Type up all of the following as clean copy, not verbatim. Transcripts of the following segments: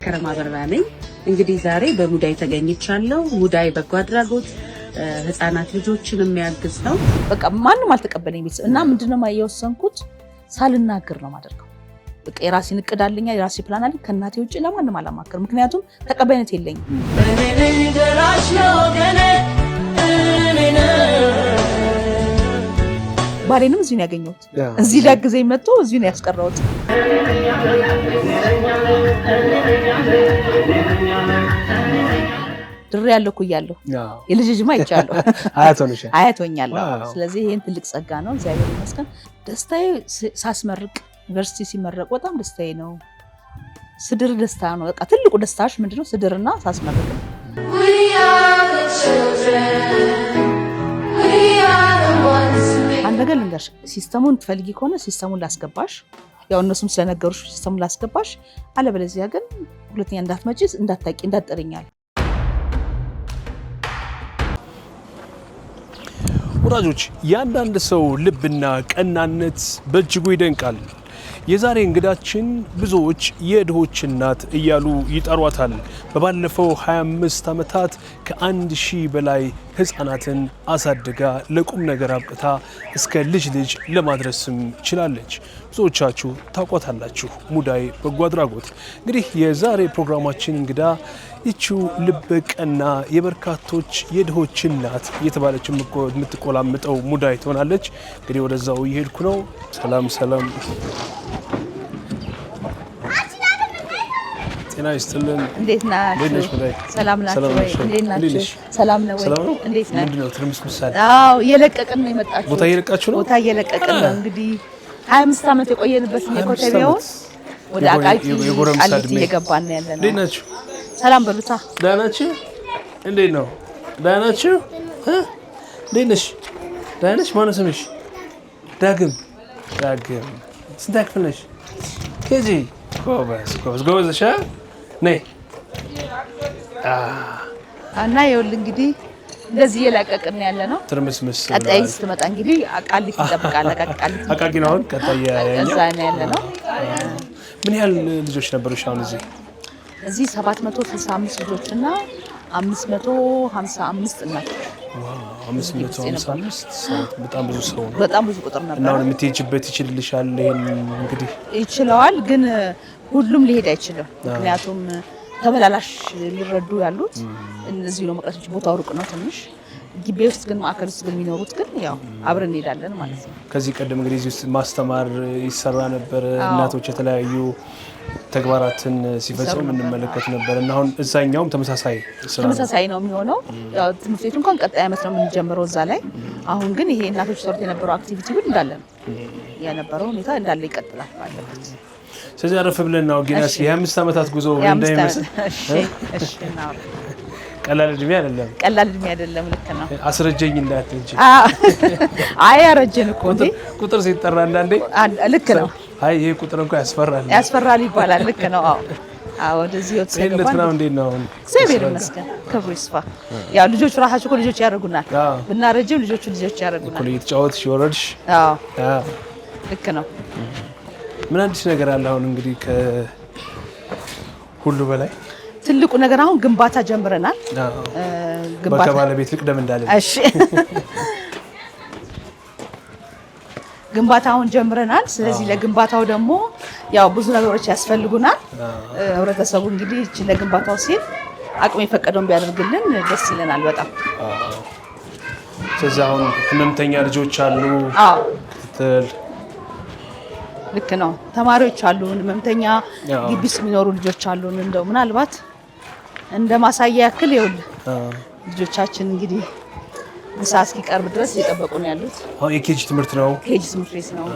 መስከረም አበራ ነኝ። እንግዲህ ዛሬ በሙዳይ ተገኝቻለሁ። ሙዳይ በጎ አድራጎት ህፃናት ልጆችን የሚያግዝ ነው። በቃ ማንንም አልተቀበለኝ ቤተሰብ እና ምንድነው የወሰንኩት ሳልናገር ነው ማደርገው። በቃ የራሴን እቅድ አለኝ፣ የራሴ ፕላን አለኝ። ከእናቴ ውጪ ለማንም አላማከርም፣ ምክንያቱም ተቀባይነት የለኝም። ባሌንም እዚህ ነው ያገኘሁት። እዚህ ሊያግዘኝ መጥቶ እዚህ ነው ያስቀረሁት። ድሬ ያለው ኩያለሁ የልጅ ልጅማ ይቻለሁ አያቶኛለሁ። ስለዚህ ይሄን ትልቅ ጸጋ ነው፣ እግዚአብሔር ይመስገን። ደስታዬ ሳስመርቅ ዩኒቨርሲቲ ሲመረቅ በጣም ደስታዬ ነው። ስድር ደስታ ነው። በቃ ትልቁ ደስታሽ ምንድነው? ስድርና ሳስመርቅ ነው። አንድ ነገር ልንገርሽ፣ ሲስተሙን ትፈልጊ ከሆነ ሲስተሙን ላስገባሽ፣ ያው እነሱም ስለነገሩሽ ሲስተሙን ላስገባሽ፣ አለበለዚያ ግን ሁለተኛ እንዳትመጪ እንዳትታቂ እንዳትጠሪኛል። ወዳጆች፣ ያንዳንድ ሰው ልብና ቀናነት በእጅጉ ይደንቃል። የዛሬ እንግዳችን ብዙዎች የድሆች እናት እያሉ ይጠሯታል። በባለፈው 25 ዓመታት ከ1000 በላይ ህፃናትን አሳድጋ ለቁም ነገር አብቅታ እስከ ልጅ ለማድረስም ችላለች። ብዙዎቻችሁ ታውቋታላችሁ፣ ሙዳይ በጎ አድራጎት። እንግዲህ የዛሬ ፕሮግራማችን እንግዳ ይቺው ልበቀና የበርካቶች የድሆች እናት እየተባለች የምትቆላምጠው ሙዳይ ትሆናለች። እንግዲህ ወደዛው እየሄድኩ ነው። ሰላም ሰላም፣ ጤና ይስጥልን። እንዴት ናችሁ? ሰላም ናችሁ ወይ? እንዴት ናችሁ? ሰላም ነው ወይ? እንዴት ናችሁ? ምንድነው ትርምስ ምሳሌ? አዎ እየለቀቅን ነው የመጣችው። ቦታ እየለቃችሁ ነው? ቦታ እየለቀቅን ነው። እንግዲህ 25 ዓመት የቆየንበት የኮተቤው ወደ አቃቂ ቃሊቲ እየገባን ነው ያለነው። እንዴት ናችሁ? ሰላም በሉታ። ደህና ናችሁ? እንዴት ነው? ደህና ናችሁ? እንዴት ነሽ? ደህና ነሽ? ማነው ስምሽ? ዳግም። ስንት ክፍል ነሽ? ኬጂ። ጎበዝ ነሽ? ነይ እና ይኸውልህ እንግዲህ እንደዚህ እየለቀቅን ያለ ነው። ትርምስምስ ቀጣይ ስትመጣ እንግዲህ ቃሊቲ ትጠብቃለህ። አቃቂ ነው አሁን ቀጣይ እዛ ነው ያለ ነው። ምን ያህል ልጆች ነበሩሽ አሁን እዚህ 765 ልጆችና 555 እናቶች። 555 በጣም ብዙ ሰው ነው። በጣም ብዙ ቁጥር ነበር። እና አሁን የምትሄጂበት ይችልልሻል? ይሄን እንግዲህ ይችላል፣ ግን ሁሉም ሊሄድ አይችልም። ምክንያቱም ተበላላሽ ሊረዱ ያሉት እነዚህ ነው። መቅረቶች ቦታው ሩቅ ነው ትንሽ። ግቢ ውስጥ ግን ማዕከል ውስጥ ግን የሚኖሩት ግን ያው አብረን እንሄዳለን ማለት ነው። ከዚህ ቀደም እንግዲህ እዚህ ውስጥ ማስተማር ይሰራ ነበር። እናቶች የተለያዩ ተግባራትን ሲፈጽሙ እንመለከት ነበር እና አሁን እዛኛውም ተመሳሳይ ነው የሚሆነው። ያው ትምህርት ቤቱ እንኳን ቀጣይ ዓመት ነው የምንጀምረው እዛ ላይ። አሁን ግን ይሄ እናቶች ሰሩት የነበረው አክቲቪቲ ግን እንዳለ ነው የነበረው ሁኔታ እንዳለ ይቀጥላል ማለት ነው። ስለዚህ አረፍ ብለን ነው ጊናስ የ25 ዓመታት ጉዞ እንዳይመስል። እሺ ነው። ቀላል እድሜ አይደለም። ልክ ነው። አስረጀኝ እንዳትል እንጂ። አይ አረጀን እኮ እንዴ ቁጥር ሲጠራ አንዳንዴ ልክ ነው። አይ ይሄ ቁጥር እንኳን ያስፈራል ይባላል። ልክ ነው። አዎ ወደዚህ ወጥ ጤንነት ምናምን እንዴት ነው? እግዚአብሔር ይመስገን፣ ክብሩ ይስፋ። ያው ልጆቹ ራሳቸው እኮ ልጆች ያደርጉናል። ብናረጅም ልጆቹ ያደርጉናል። እኮ እየተጫወትሽ ወረድሽ። አዎ ልክ ነው። ምን አዲስ ነገር አለ አሁን? እንግዲህ ከሁሉ በላይ ትልቁ ነገር አሁን ግንባታ ጀምረናል። ግንባታ ባለቤት ልቅደም እንዳለ። እሺ ግንባታውን ጀምረናል። ስለዚህ ለግንባታው ደግሞ ያው ብዙ ነገሮች ያስፈልጉናል። ህብረተሰቡ እንግዲህ እቺ ለግንባታው ሲል አቅም የፈቀደውን ቢያደርግልን ደስ ይለናል በጣም። ስለዚህ አሁን ህመምተኛ ልጆች አሉ። ክትትል ልክ ነው። ተማሪዎች አሉ፣ ህመምተኛ ግቢ ውስጥ የሚኖሩ ልጆች አሉ። እንደው ምናልባት እንደ ማሳያ ያክል ይኸውልህ ልጆቻችን እንግዲህ ምሳ እስኪቀርብ ድረስ እየጠበቁ ነው ያሉት። አሁን የኬጂ ትምህርት ነው። ኬጂ ትምህርት ቤት ነው።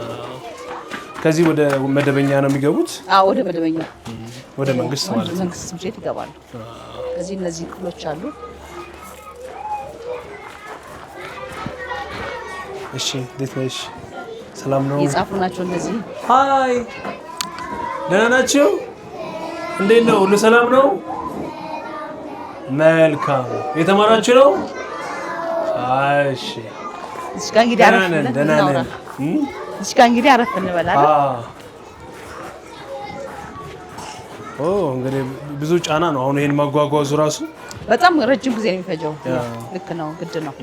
ከዚህ ወደ መደበኛ ነው የሚገቡት? አዎ ወደ መደበኛ፣ ወደ መንግስት ማለት ነው። መንግስት ትምህርት ቤት ይገባሉ። ከዚህ እነዚህ ክፍሎች አሉ። እሺ እንዴት ነሽ? ሰላም ነው? የጻፉ ናቸው እነዚህ። ሃይ ደህና ናችሁ? እንዴት ነው? ሁሉ ሰላም ነው? መልካም። የተማራችሁ ነው? እሺ እዚህ ጋር እንግዲህ አረፍ እንበላለን። እንግዲህ ብዙ ጫና ነው አሁን ይሄን ማጓጓዙ ራሱ በጣም ረጅም ጊዜ ነው የሚፈጀው። ልክ ነው ግድ ነው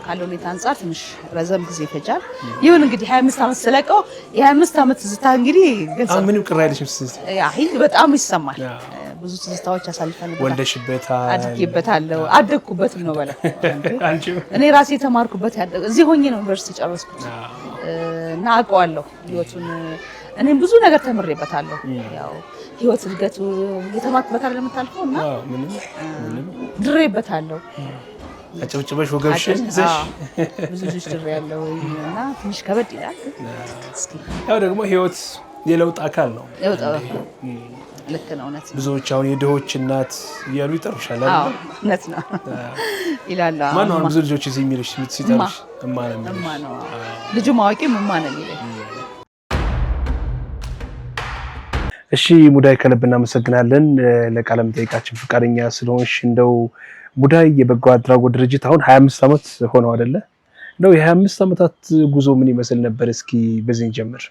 ካለው ሁኔታ አንፃር ትንሽ ረዘም ጊዜ ይፈጃል። ይሁን እንግዲህ 25 ዓመት ስለቀው የ25 ዓመት ትዝታ እንግዲህ ግልጽ ምንም ቅር አይልሽም ትዝታ? አይ በጣም ይሰማል። ብዙ ትዝታዎች አሳልፈንበታል። ወልደሽበታል? አድጌበታለሁ፣ አደግኩበትም ነው በለው። እኔ ራሴ የተማርኩበት እዚህ ሆኜ ነው ዩኒቨርሲቲ ጨረስኩት እና አውቀዋለሁ ህይወቱን። እኔም ብዙ ነገር ተምሬበታለሁ። ያው ህይወት እድገቱ የተማርኩበት አይደለም የምታልፈው እና ድሬበታለሁ። አጨብጭበሽ ወገብሽን ይዘሽ ብዙ ልጅ ድሬያለሁ እና ትንሽ ከበድ ይላል። ያው ደግሞ ህይወት የለውጥ አካል ነው። ልክ ነው። እውነት ብዙዎች አሁን የድሆች እናት እያሉ ይጠሩሻል አይደል? እውነት ነው ይላሉ። ማነው ብዙ ልጆች እዚህ የሚልሽ ሲጠሩሽ? እማ ነው ልጁ ማዋቂም እማ ነው የሚለኝ። እሺ ሙዳይ ከልብ እናመሰግናለን ለቃለ መጠይቃችን ፈቃደኛ ስለሆንሽ። እንደው ሙዳይ የበጎ አድራጎት ድርጅት አሁን 25 ዓመት ሆነው አይደለ? እንደው የ25 ዓመታት ጉዞ ምን ይመስል ነበር? እስኪ በዚህ ጀምር።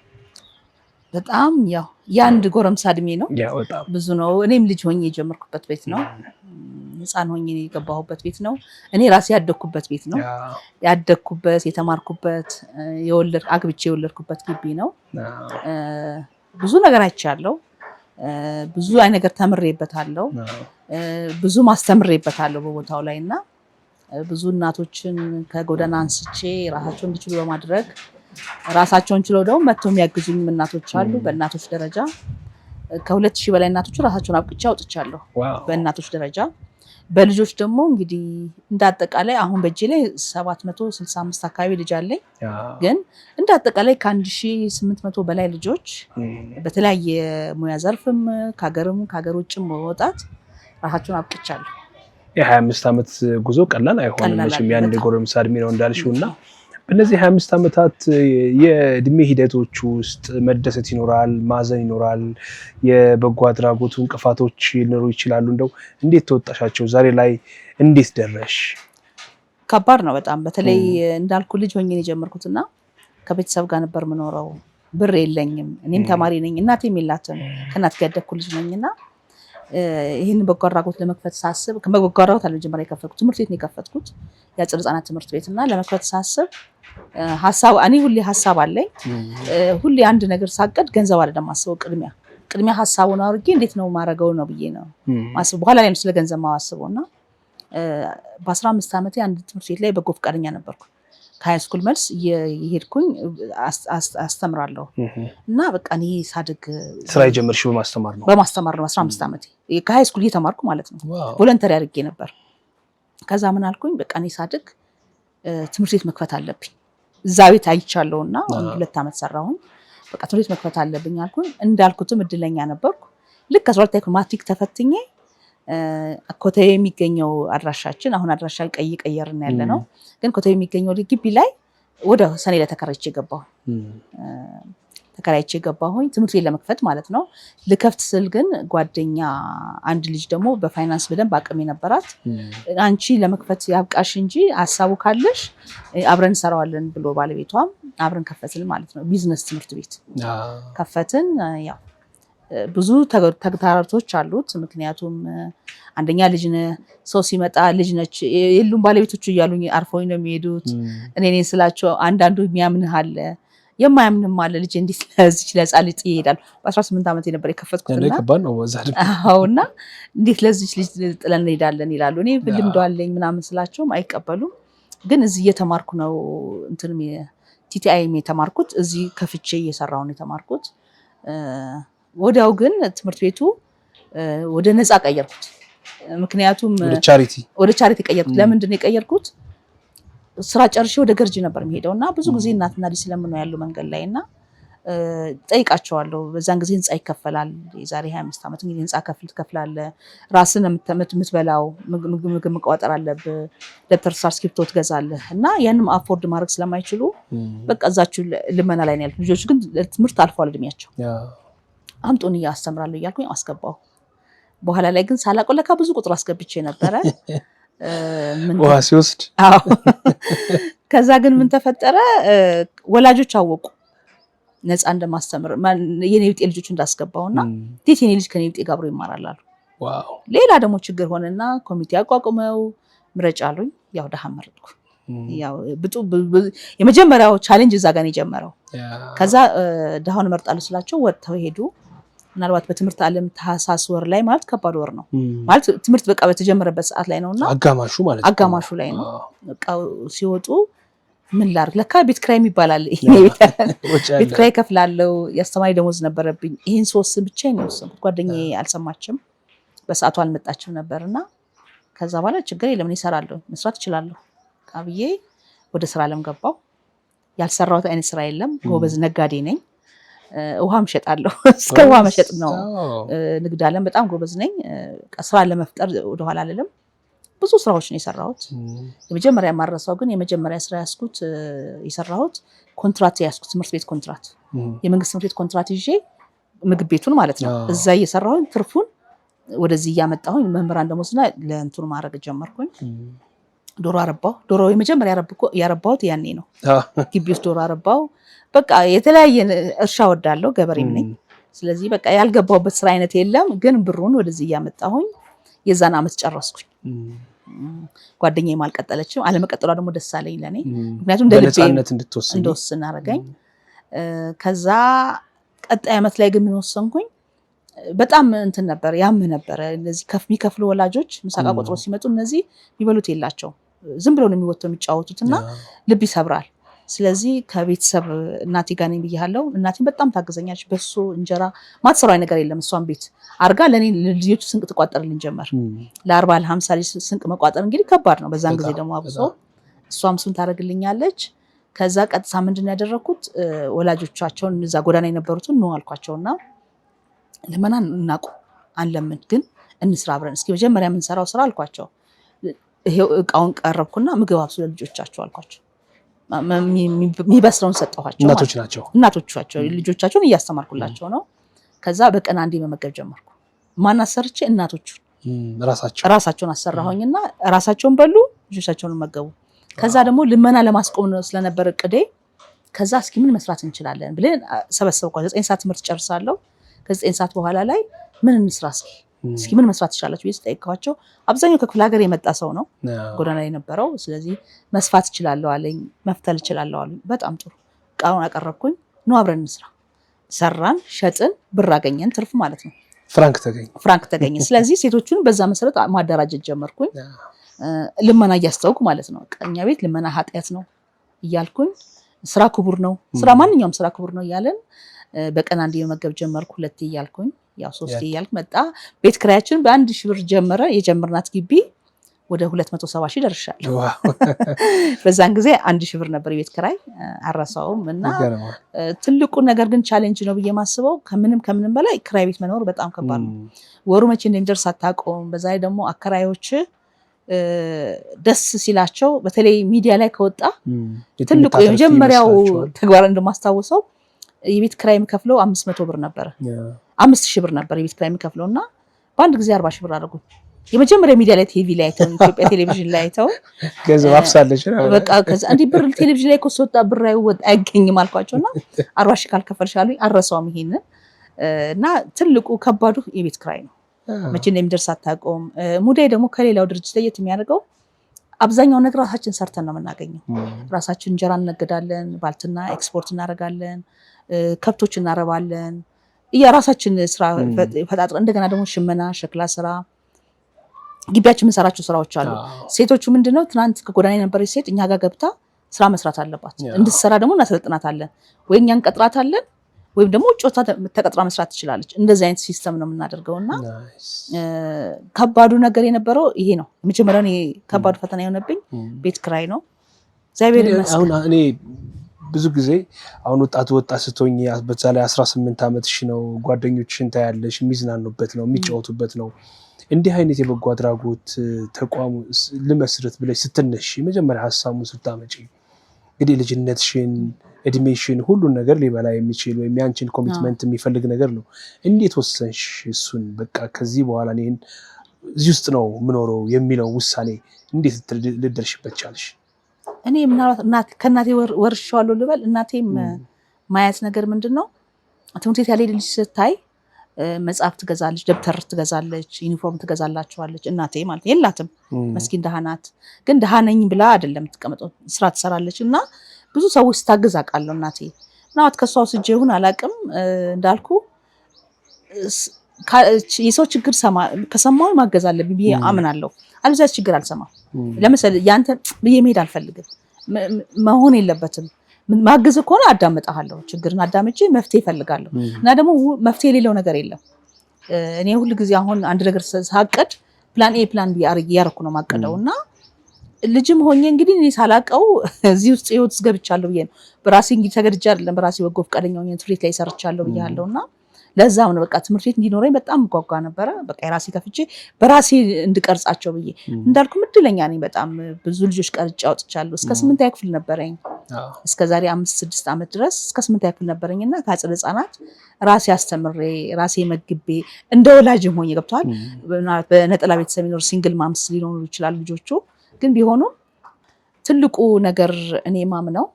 በጣም ያው የአንድ ጎረምሳ እድሜ ነው። ያው በጣም ብዙ ነው። እኔም ልጅ ሆኜ የጀመርኩበት ቤት ነው። ህፃን ሆኜ የገባሁበት ቤት ነው። እኔ ራሴ ያደግኩበት ቤት ነው። ያደግኩበት የተማርኩበት አግብቼ የወለድኩበት ግቢ ነው። ብዙ ነገር አይቻለሁ። ብዙ ነገር ተምሬበታለሁ። ብዙ ማስተምሬበታለሁ በቦታው ላይ እና ብዙ እናቶችን ከጎዳና አንስቼ ራሳቸውን እንዲችሉ በማድረግ ራሳቸውን ችለው ደግሞ መጥተው የሚያግዙኝ እናቶች አሉ። በእናቶች ደረጃ ከ2000 በላይ እናቶች ራሳቸውን አብቅቼ አውጥቻለሁ በእናቶች ደረጃ። በልጆች ደግሞ እንግዲህ እንዳጠቃላይ አሁን በእጄ ላይ 765 አካባቢ ልጅ አለኝ። ግን እንዳጠቃላይ ከ1800 በላይ ልጆች በተለያየ ሙያ ዘርፍም ከሀገር ውጭም መውጣት ራሳቸውን አብቅቻለሁ። የ25 ዓመት ጉዞ ቀላል አይሆንም መቼም ያን ጎረምሳ እድሜ ነው እንዳልሽውና በእነዚህ 25 ዓመታት የእድሜ ሂደቶች ውስጥ መደሰት ይኖራል፣ ማዘን ይኖራል፣ የበጎ አድራጎቱ እንቅፋቶች ሊኖሩ ይችላሉ። እንደው እንዴት ተወጣሻቸው? ዛሬ ላይ እንዴት ደረሽ? ከባድ ነው በጣም። በተለይ እንዳልኩ ልጅ ሆኜ ነው የጀመርኩትና ከቤተሰብ ጋር ነበር የምኖረው። ብር የለኝም። እኔም ተማሪ ነኝ፣ እናቴም የላትም። ከእናት ጋር ያደግኩ ልጅ ነኝና ይህን በጎ አድራጎት ለመክፈት ሳስብ በጎ አድራጎት አልመጀመሪያ የከፈትኩት ትምህርት ቤት ነው የከፈትኩት የአጭር ህጻናት ትምህርት ቤት እና ለመክፈት ሳስብ እኔ ሁሌ ሀሳብ አለኝ። ሁሌ አንድ ነገር ሳቀድ ገንዘብ አይደለም ማስበው። ቅድሚያ ሀሳቡን አውርጌ እንዴት ነው ማረገው ነው ብዬ ነው ማስበው። በኋላ ላይ ስለ ገንዘብ ማስበው እና በ15 ዓመቴ አንድ ትምህርት ቤት ላይ በጎ ፈቃደኛ ነበርኩ። ከሃይስኩል መልስ የሄድኩኝ አስተምራለሁ እና በቃ እኔ ሳድግ ስራ የጀመርሽው በማስተማር ነው? በማስተማር ነው። 15 ዓመቴ ከሃይስኩል እየተማርኩ ማለት ነው። ቮለንተሪ አድርጌ ነበር። ከዛ ምን አልኩኝ፣ በቃ እኔ ሳድግ ትምህርት ቤት መክፈት አለብኝ። እዛ ቤት አይቻለሁና 2 ዓመት ሰራሁኝ። በቃ ትምህርት ቤት መክፈት አለብኝ አልኩኝ። እንዳልኩትም እድለኛ ነበርኩ። ልክ 12ኛ ማትሪክ ተፈትኜ ኮተቤ የሚገኘው አድራሻችን አሁን አድራሻ ቀየርን ያለ ነው። ግን ኮተቤ የሚገኘው ግቢ ላይ ወደ ሰኔ ላይ ተከራይቼ ገባሁኝ ትምህርት ቤት ለመክፈት ማለት ነው። ልከፍት ስል ግን ጓደኛ አንድ ልጅ ደግሞ በፋይናንስ በደንብ አቅም የነበራት አንቺ ለመክፈት ያብቃሽ እንጂ ሀሳቡ ካለሽ አብረን እንሰራዋለን ብሎ ባለቤቷም አብረን ከፈትን ማለት ነው። ቢዝነስ ትምህርት ቤት ከፈትን። ያው ብዙ ተግዳሮቶች አሉት። ምክንያቱም አንደኛ ልጅ ሰው ሲመጣ ልጅ ነች የሉም ባለቤቶቹ እያሉኝ አርፈውኝ ነው የሚሄዱት። እኔ ነኝ ስላቸው አንዳንዱ የሚያምንህ አለ የማያምንም አለ። ልጅ እንዴት ለዚህ ለጻል ልጅ ይሄዳል። በ18 ዓመት ነበር የከፈትኩትና እና እንዴት ለዚህ ልጅ ጥለን እንሄዳለን ይላሉ። እኔ ልምዱ አለኝ ምናምን ስላቸውም አይቀበሉም። ግን እዚህ እየተማርኩ ነው እንትን ቲቲአይ የተማርኩት እዚህ ከፍቼ እየሰራሁ ነው የተማርኩት። ወዲያው ግን ትምህርት ቤቱ ወደ ነፃ ቀየርኩት። ምክንያቱም ወደ ቻሪቲ ቀየርኩት። ለምንድን ነው የቀየርኩት? ስራ ጨርሼ ወደ ገርጂ ነበር የሚሄደው እና ብዙ ጊዜ እናትና ልጅ ስለምነው ያለው መንገድ ላይ እና ጠይቃቸዋለሁ። በዛን ጊዜ ህንፃ ይከፈላል። የዛሬ 25 ዓመት እንግዲህ ህንፃ ትከፍላለህ፣ ራስን የምትበላው ምግብ መቋጠር አለብህ፣ ደብተር እስክሪብቶ ትገዛለህ እና ያንም አፎርድ ማድረግ ስለማይችሉ በቃ እዛችሁ ልመና ላይ ነው ያሉት። ልጆች ግን ትምህርት አልፏል እድሜያቸው። አምጡን እያስተምራለሁ እያልኩኝ አስገባሁ። በኋላ ላይ ግን ሳላውቀው ለካ ብዙ ቁጥር አስገብቼ ነበረ ውሃ ሲወስድ። ከዛ ግን ምን ተፈጠረ? ወላጆች አወቁ። ነፃ እንደማስተምር የኔ ብጤ ልጆች እንዳስገባውና እንዴት የኔ ልጅ ከኔ ብጤ ጋር አብሮ ይማራል አሉ። ዋው ሌላ ደግሞ ችግር ሆነና ኮሚቴ አቋቁመው ምረጫ አሉኝ። ያው ደሃ መረጥኩ። ያው የመጀመሪያው ቻሌንጅ እዛ ጋር ነው የጀመረው። ከዛ ደሃውን እመርጣለሁ ስላቸው ወጥተው ሄዱ። ምናልባት በትምህርት ዓለም ታህሳስ ወር ላይ ማለት ከባድ ወር ነው ማለት ትምህርት በቃ በተጀመረበት ሰዓት ላይ ነውና አጋማሹ ላይ ነው። በቃ ሲወጡ ምን ላድርግ ለካ ቤት ክራይ ይባላል። ቤት ክራይ ከፍላለሁ። የአስተማሪ ደሞዝ ነበረብኝ። ይሄን ሶስት ብቻ ነው የወሰንኩት። ጓደኛዬ አልሰማችም፣ በሰዓቱ አልመጣችም ነበርና ከዛ በኋላ ችግር የለም እኔ እሰራለሁ፣ መስራት እችላለሁ ብዬ ወደ ስራ ዓለም ገባሁ። ያልሰራሁት አይነት ስራ የለም። ጎበዝ ነጋዴ ነኝ። ውሃም እሸጣለሁ። እስከ ውሃ መሸጥ ነው ንግድ ዓለም በጣም ጎበዝ ነኝ። ስራ ለመፍጠር ወደኋላ አልልም። ብዙ ስራዎች ነው የሰራሁት። የመጀመሪያ የማረሳው ግን የመጀመሪያ ስራ ያስኩት የሰራሁት ኮንትራት ያስኩት ትምህርት ቤት ኮንትራት፣ የመንግስት ትምህርት ቤት ኮንትራት ይዤ ምግብ ቤቱን ማለት ነው እዛ እየሰራሁኝ ትርፉን ወደዚህ እያመጣሁኝ መምህራን ደሞዝና ለእንቱን ማድረግ ጀመርኩኝ። ዶሮ አረባሁ። ዶሮ የመጀመሪያ ያረባሁት ያኔ ነው። ግቢ ውስጥ ዶሮ አረባሁ። በቃ የተለያየ እርሻ ወዳለሁ፣ ገበሬም ነኝ። ስለዚህ በቃ ያልገባሁበት ስራ አይነት የለም። ግን ብሩን ወደዚህ እያመጣሁኝ የዛን አመት ጨረስኩኝ። ጓደኛዬም አልቀጠለችም። አለመቀጠሏ ደግሞ ደስ አለኝ ለኔ፣ ምክንያቱም እንደ ልቤ እንድወስን አደረገኝ። ከዛ ቀጣይ አመት ላይ ግን ምን ወሰንኩኝ? በጣም እንትን ነበር ያም ነበር እነዚህ የሚከፍሉ ወላጆች ምሳቃ ቆጥሮ ሲመጡ እነዚህ የሚበሉት የላቸው ዝም ብለው ነው የሚወጡ የሚጫወቱትና ልብ ይሰብራል። ስለዚህ ከቤተሰብ እናቴ ጋር ነኝ ብያለሁ። እናቴን በጣም ታገዘኛለች። በሶ እንጀራ ማትሰራው ነገር የለም። እሷን ቤት አርጋ ለኔ ልጆቹ ስንቅ ትቋጠርልኝ ጀመር። ለ40 ለ50 ልጅ ስንቅ መቋጠር እንግዲህ ከባድ ነው በዛን ጊዜ ደግሞ አብሶ። እሷም እሱን ታደርግልኛለች። ከዛ ቀጥታ ምንድን ነው ያደረኩት? ወላጆቻቸውን እዛ ጎዳና የነበሩትን ነው አልኳቸውና ለመናን እናቁ አንለምን ግን እንስራ አብረን እስኪ መጀመሪያ የምንሰራው ስራ አልኳቸው። ይሄው እቃውን ቀረብኩና ምግብ አብስሉ ለልጆቻቸው አልኳቸው። የሚበስለውን ሰጠኋቸው። እናቶቻቸው ልጆቻቸውን እያስተማርኩላቸው ነው። ከዛ በቀን አንዴ መመገብ ጀመርኩ። ማን አሰርቼ? እናቶቹን ራሳቸውን አሰራሁኝና ራሳቸውን በሉ፣ ልጆቻቸውን መገቡ። ከዛ ደግሞ ልመና ለማስቆም ነው ስለነበር እቅዴ። ከዛ እስኪ ምን መስራት እንችላለን ብለን ሰበሰብኳቸው። 9 ሰዓት ትምህርት ጨርሳለሁ። ከ9 ሰዓት በኋላ ላይ ምን እንስራ እስኪ ምን መስራት ትችላላችሁ ብዬ ስጠይቃቸው አብዛኛው ከክፍለ ሀገር የመጣ ሰው ነው ጎዳና ላይ የነበረው። ስለዚህ መስፋት እችላለሁ አለኝ፣ መፍተል እችላለሁ አለኝ። በጣም ጥሩ እቃውን አቀረብኩኝ። ነው አብረን እንስራ። ሰራን፣ ሸጥን፣ ብር አገኘን፣ ትርፍ ማለት ነው ፍራንክ ተገኘ። ስለዚህ ሴቶቹን በዛ መሰረት ማደራጀት ጀመርኩኝ። ልመና እያስተውኩ ማለት ነው። እኛ ቤት ልመና ኃጢአት ነው እያልኩኝ ስራ ክቡር ነው፣ ስራ ማንኛውም ስራ ክቡር ነው እያለን በቀን አንዴ መመገብ ጀመርኩ። 2 እያልኩኝ ያው 3 እያልኩ መጣ። ቤት ክራያችን በ1000 ብር ጀመረ። የጀመርናት ግቢ ወደ 270 ሺህ ደርሻለሁ። በዛን ጊዜ 1000 ብር ነበር የቤት ክራይ፣ አረሳውም። እና ትልቁ ነገር ግን ቻሌንጅ ነው ብዬ ማስበው ከምንም በላይ ክራይ ቤት መኖር በጣም ከባድ ነው። ወሩ መቼ እንደሚደርስ አታውቀውም። በዛ ላይ ደግሞ አከራዮች ደስ ሲላቸው በተለይ ሚዲያ ላይ ከወጣ ትልቁ የመጀመሪያው ተግባር እንደማስታውሰው የቤት ክራይ የምከፍለው 500 ብር ነበር። 5000 ብር ነበር የቤት ክራይ የምከፍለው እና በአንድ ጊዜ 40 ሺህ ብር አደረጉኝ። የመጀመሪያ ሚዲያ ላይ ቲቪ ላይ አይተው ኢትዮጵያ ቴሌቪዥን ላይ አይተው ገንዘብ አፍሳለች ነው በቃ። ከዛ እንዲህ ብር ቴሌቪዥን ላይ ኮስወጣ ብር አይገኝም አልኳቸውና 40 ሺህ ካልከፈልሽ አሉኝ። አረሳውም ይሄንን እና ትልቁ ከባዱ የቤት ክራይ ነው። መቼ እንደሚደርስ አታውቀውም። ሙዳይ ደግሞ ከሌላው ድርጅት ለየት የሚያደርገው አብዛኛው ነገር ራሳችን ሰርተን ነው የምናገኘው። ራሳችን እንጀራ እንነግዳለን፣ ባልትና ኤክስፖርት እናደርጋለን፣ ከብቶች እናረባለን። የራሳችን ስራ ፈጣጥረን እንደገና ደግሞ ሽመና፣ ሸክላ ስራ ግቢያችን የምንሰራቸው ስራዎች አሉ። ሴቶቹ ምንድነው ትናንት ከጎዳና የነበረች ሴት እኛ ጋር ገብታ ስራ መስራት አለባት። እንድትሰራ ደግሞ እናሰለጥናታለን፣ ወይ እኛ እንቀጥራታለን ወይም ደግሞ ጮታ ተቀጥራ መስራት ትችላለች። እንደዚህ አይነት ሲስተም ነው የምናደርገውና ከባዱ ነገር የነበረው ይሄ ነው። መጀመሪያው ከባዱ ፈተና የሆነብኝ ቤት ክራይ ነው። እግዚአብሔር ይመስገን። አሁን እኔ ብዙ ጊዜ አሁን ወጣት ስትሆኝ በዛ ላይ 18 ዓመትሽ ነው። ጓደኞችሽን ታያለሽ፣ የሚዝናኑበት ነው፣ የሚጫወቱበት ነው። እንዲህ አይነት የበጎ አድራጎት ተቋም ልመስርት ብለሽ ስትነሽ መጀመሪያ ሀሳቡን ስታመጪ እንግዲህ ልጅነትሽን እድሜሽን ሁሉን ነገር ሊበላ የሚችል ወይም ያንቺን ኮሚትመንት የሚፈልግ ነገር ነው። እንዴት ወሰንሽ እሱን? በቃ ከዚህ በኋላ እኔን እዚህ ውስጥ ነው የምኖረው የሚለው ውሳኔ እንዴት ልደርሽበት ቻልሽ? እኔ ምናልባት ከእናቴ ወርሼዋለሁ ልበል። እናቴም ማያት ነገር ምንድነው ትምህርት ቤት ያለ ልጅ ስታይ መጽሐፍ ትገዛለች ደብተር ትገዛለች ዩኒፎርም ትገዛላችኋለች እናቴ ማለት የላትም መስኪን ደሃ ናት ግን ደሃ ነኝ ብላ አይደለም ትቀመጠው ስራ ትሰራለች እና ብዙ ሰዎች ስታግዝ አውቃለሁ እናቴ ናት ከሷው ስጄ ይሁን አላቅም እንዳልኩ የሰው ችግር ከሰማው ማገዝ አለብኝ ብዬ አምናለሁ አልዛ ችግር አልሰማም ለምሳሌ ያንተ ብዬ መሄድ አልፈልግም መሆን የለበትም ማገዝ ከሆነ አዳምጣለሁ ችግርን አዳምጬ መፍትሄ እፈልጋለሁ እና ደግሞ መፍትሄ የሌለው ነገር የለም እኔ ሁሉ ጊዜ አሁን አንድ ነገር ሳቀድ ፕላን ኤ ፕላን ቢ ያረኩ ነው ማቀደውና ልጅም ሆኜ እንግዲህ እኔ ሳላቀው እዚህ ውስጥ ህይወት ገብቻለሁ ብዬ ነው በራሴ እንግዲህ ተገድጃ አይደለም በራሴ ወጎ ፍቃደኛ ሆኜ ትምህርት ላይ ሰርቻለሁ ብያለሁና ለዛው ነው በቃ ትምህርት ቤት እንዲኖረኝ በጣም ጓጓ ነበር በቃ የራሴ ከፍቼ በራሴ እንድቀርጻቸው ብዬ እንዳልኩ ምድለኛ ነኝ በጣም ብዙ ልጆች ቀርጬ አውጥቻለሁ እስከ 8ኛ ክፍል ነበረኝ እስከ ዛሬ 5-6 አመት ድረስ እስከ 8ኛ ክፍል ነበረኝና ከአጽደ ህጻናት ራሴ አስተምሬ ራሴ መግቤ እንደ ወላጅም ሆኜ ገብቷል በነጠላ ቤተሰብ ይኖር ሲንግል ማምስ ሊኖሩ ይችላል ልጆቹ ግን ቢሆኑ ትልቁ ነገር እኔ ማምነው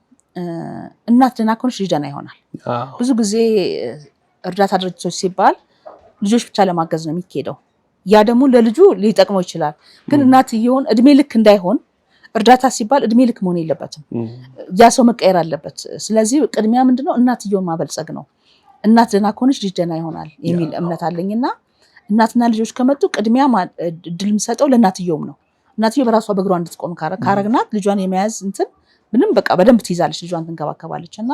እናት ደህና ከሆነች ልጅ ደህና ይሆናል ብዙ ጊዜ እርዳታ ድርጅቶች ሲባል ልጆች ብቻ ለማገዝ ነው የሚሄደው ያ ደግሞ ለልጁ ሊጠቅመው ይችላል ግን እናትየውን እድሜ ልክ እንዳይሆን እርዳታ ሲባል እድሜ ልክ መሆን የለበትም ያ ሰው መቀየር አለበት ስለዚህ ቅድሚያ ምንድነው እናትየውን ማበልጸግ ነው እናት ደህና ከሆነች ልጅ ደህና ይሆናል የሚል እምነት አለኝና እናትና ልጆች ከመጡ ቅድሚያ እድል የምሰጠው ለእናትየውም ነው እናትየው በራሷ በእግሯ እንድትቆም ካረግናት ልጇን የመያዝ እንትን ምንም በቃ በደንብ ትይዛለች ልጇን ትንከባከባለችና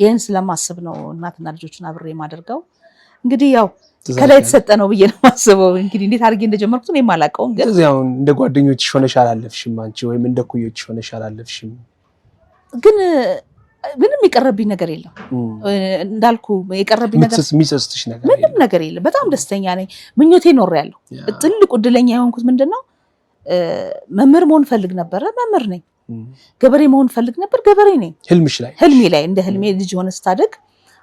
ይሄን ስለማስብ ነው እናትና ልጆችን አብሬ ማደርገው እንግዲህ ያው ከላይ ተሰጠ ነው ብዬ ነው ማስበው እንግዲህ እንዴት አድርጌ እንደጀመርኩት ነው የማላቀው ግን ያው እንደ ጓደኞችሽ ሆነሽ አላለፍሽም አንቺ ወይም እንደ ኩዮችሽ ሆነሽ አላለፍሽም ግን ምንም የቀረብኝ ነገር የለም እንዳልኩ የቀረብኝ ነገር የሚጸጽትሽ ነገር ምንም ነገር የለም በጣም ደስተኛ ነኝ ምኞቴ ኖሬያለሁ ትልቁ እድለኛ የሆንኩት ምንድነው መምህር መሆን ፈልግ ነበር መምህር ነኝ ገበሬ መሆን ፈልግ ነበር ገበሬ ነኝ ህልሜ ላይ እንደ ህልሜ ልጅ ሆነ ስታደግ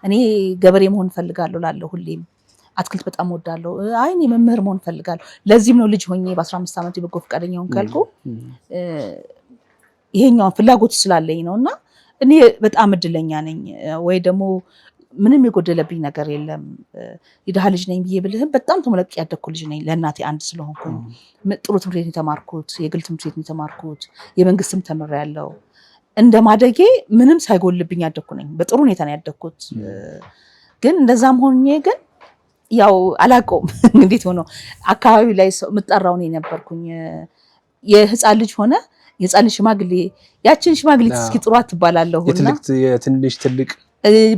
እኔ ገበሬ መሆን ፈልጋለሁ ላለው ሁሌም አትክልት በጣም ወዳለሁ አይ እኔ መምህር መሆን ፈልጋለሁ ለዚህም ነው ልጅ ሆኜ በ15 አመት በጎ ፈቃደኛ ሆንኩ ካልኩ ይሄኛው ፍላጎት ስላለኝ ነውና እኔ በጣም እድለኛ ነኝ ወይ ደግሞ ምንም የጎደለብኝ ነገር የለም የደሃ ልጅ ነኝ ብዬ ብልህ በጣም ተመለቅ ያደኩ ልጅ ነኝ ለእናቴ አንድ ስለሆንኩ ጥሩ ትምህርት ቤት የተማርኩት የግል ትምህርት ቤት የተማርኩት የመንግስትም ተምሬያለሁ እንደማደጌ ምንም ሳይጎልብኝ ያደኩ ነኝ በጥሩ ሁኔታ ነው ያደኩት ግን እንደዛም ሆኜ ግን ያው አላቀውም እንዴት ሆኖ አካባቢው ላይ ምጣራው ነው ነበርኩኝ የህፃን ልጅ ሆነ የህፃን ሽማግሌ ያችን ሽማግሌ እስኪ ጥሯት ትባላለሁና የትንሽ ትልቅ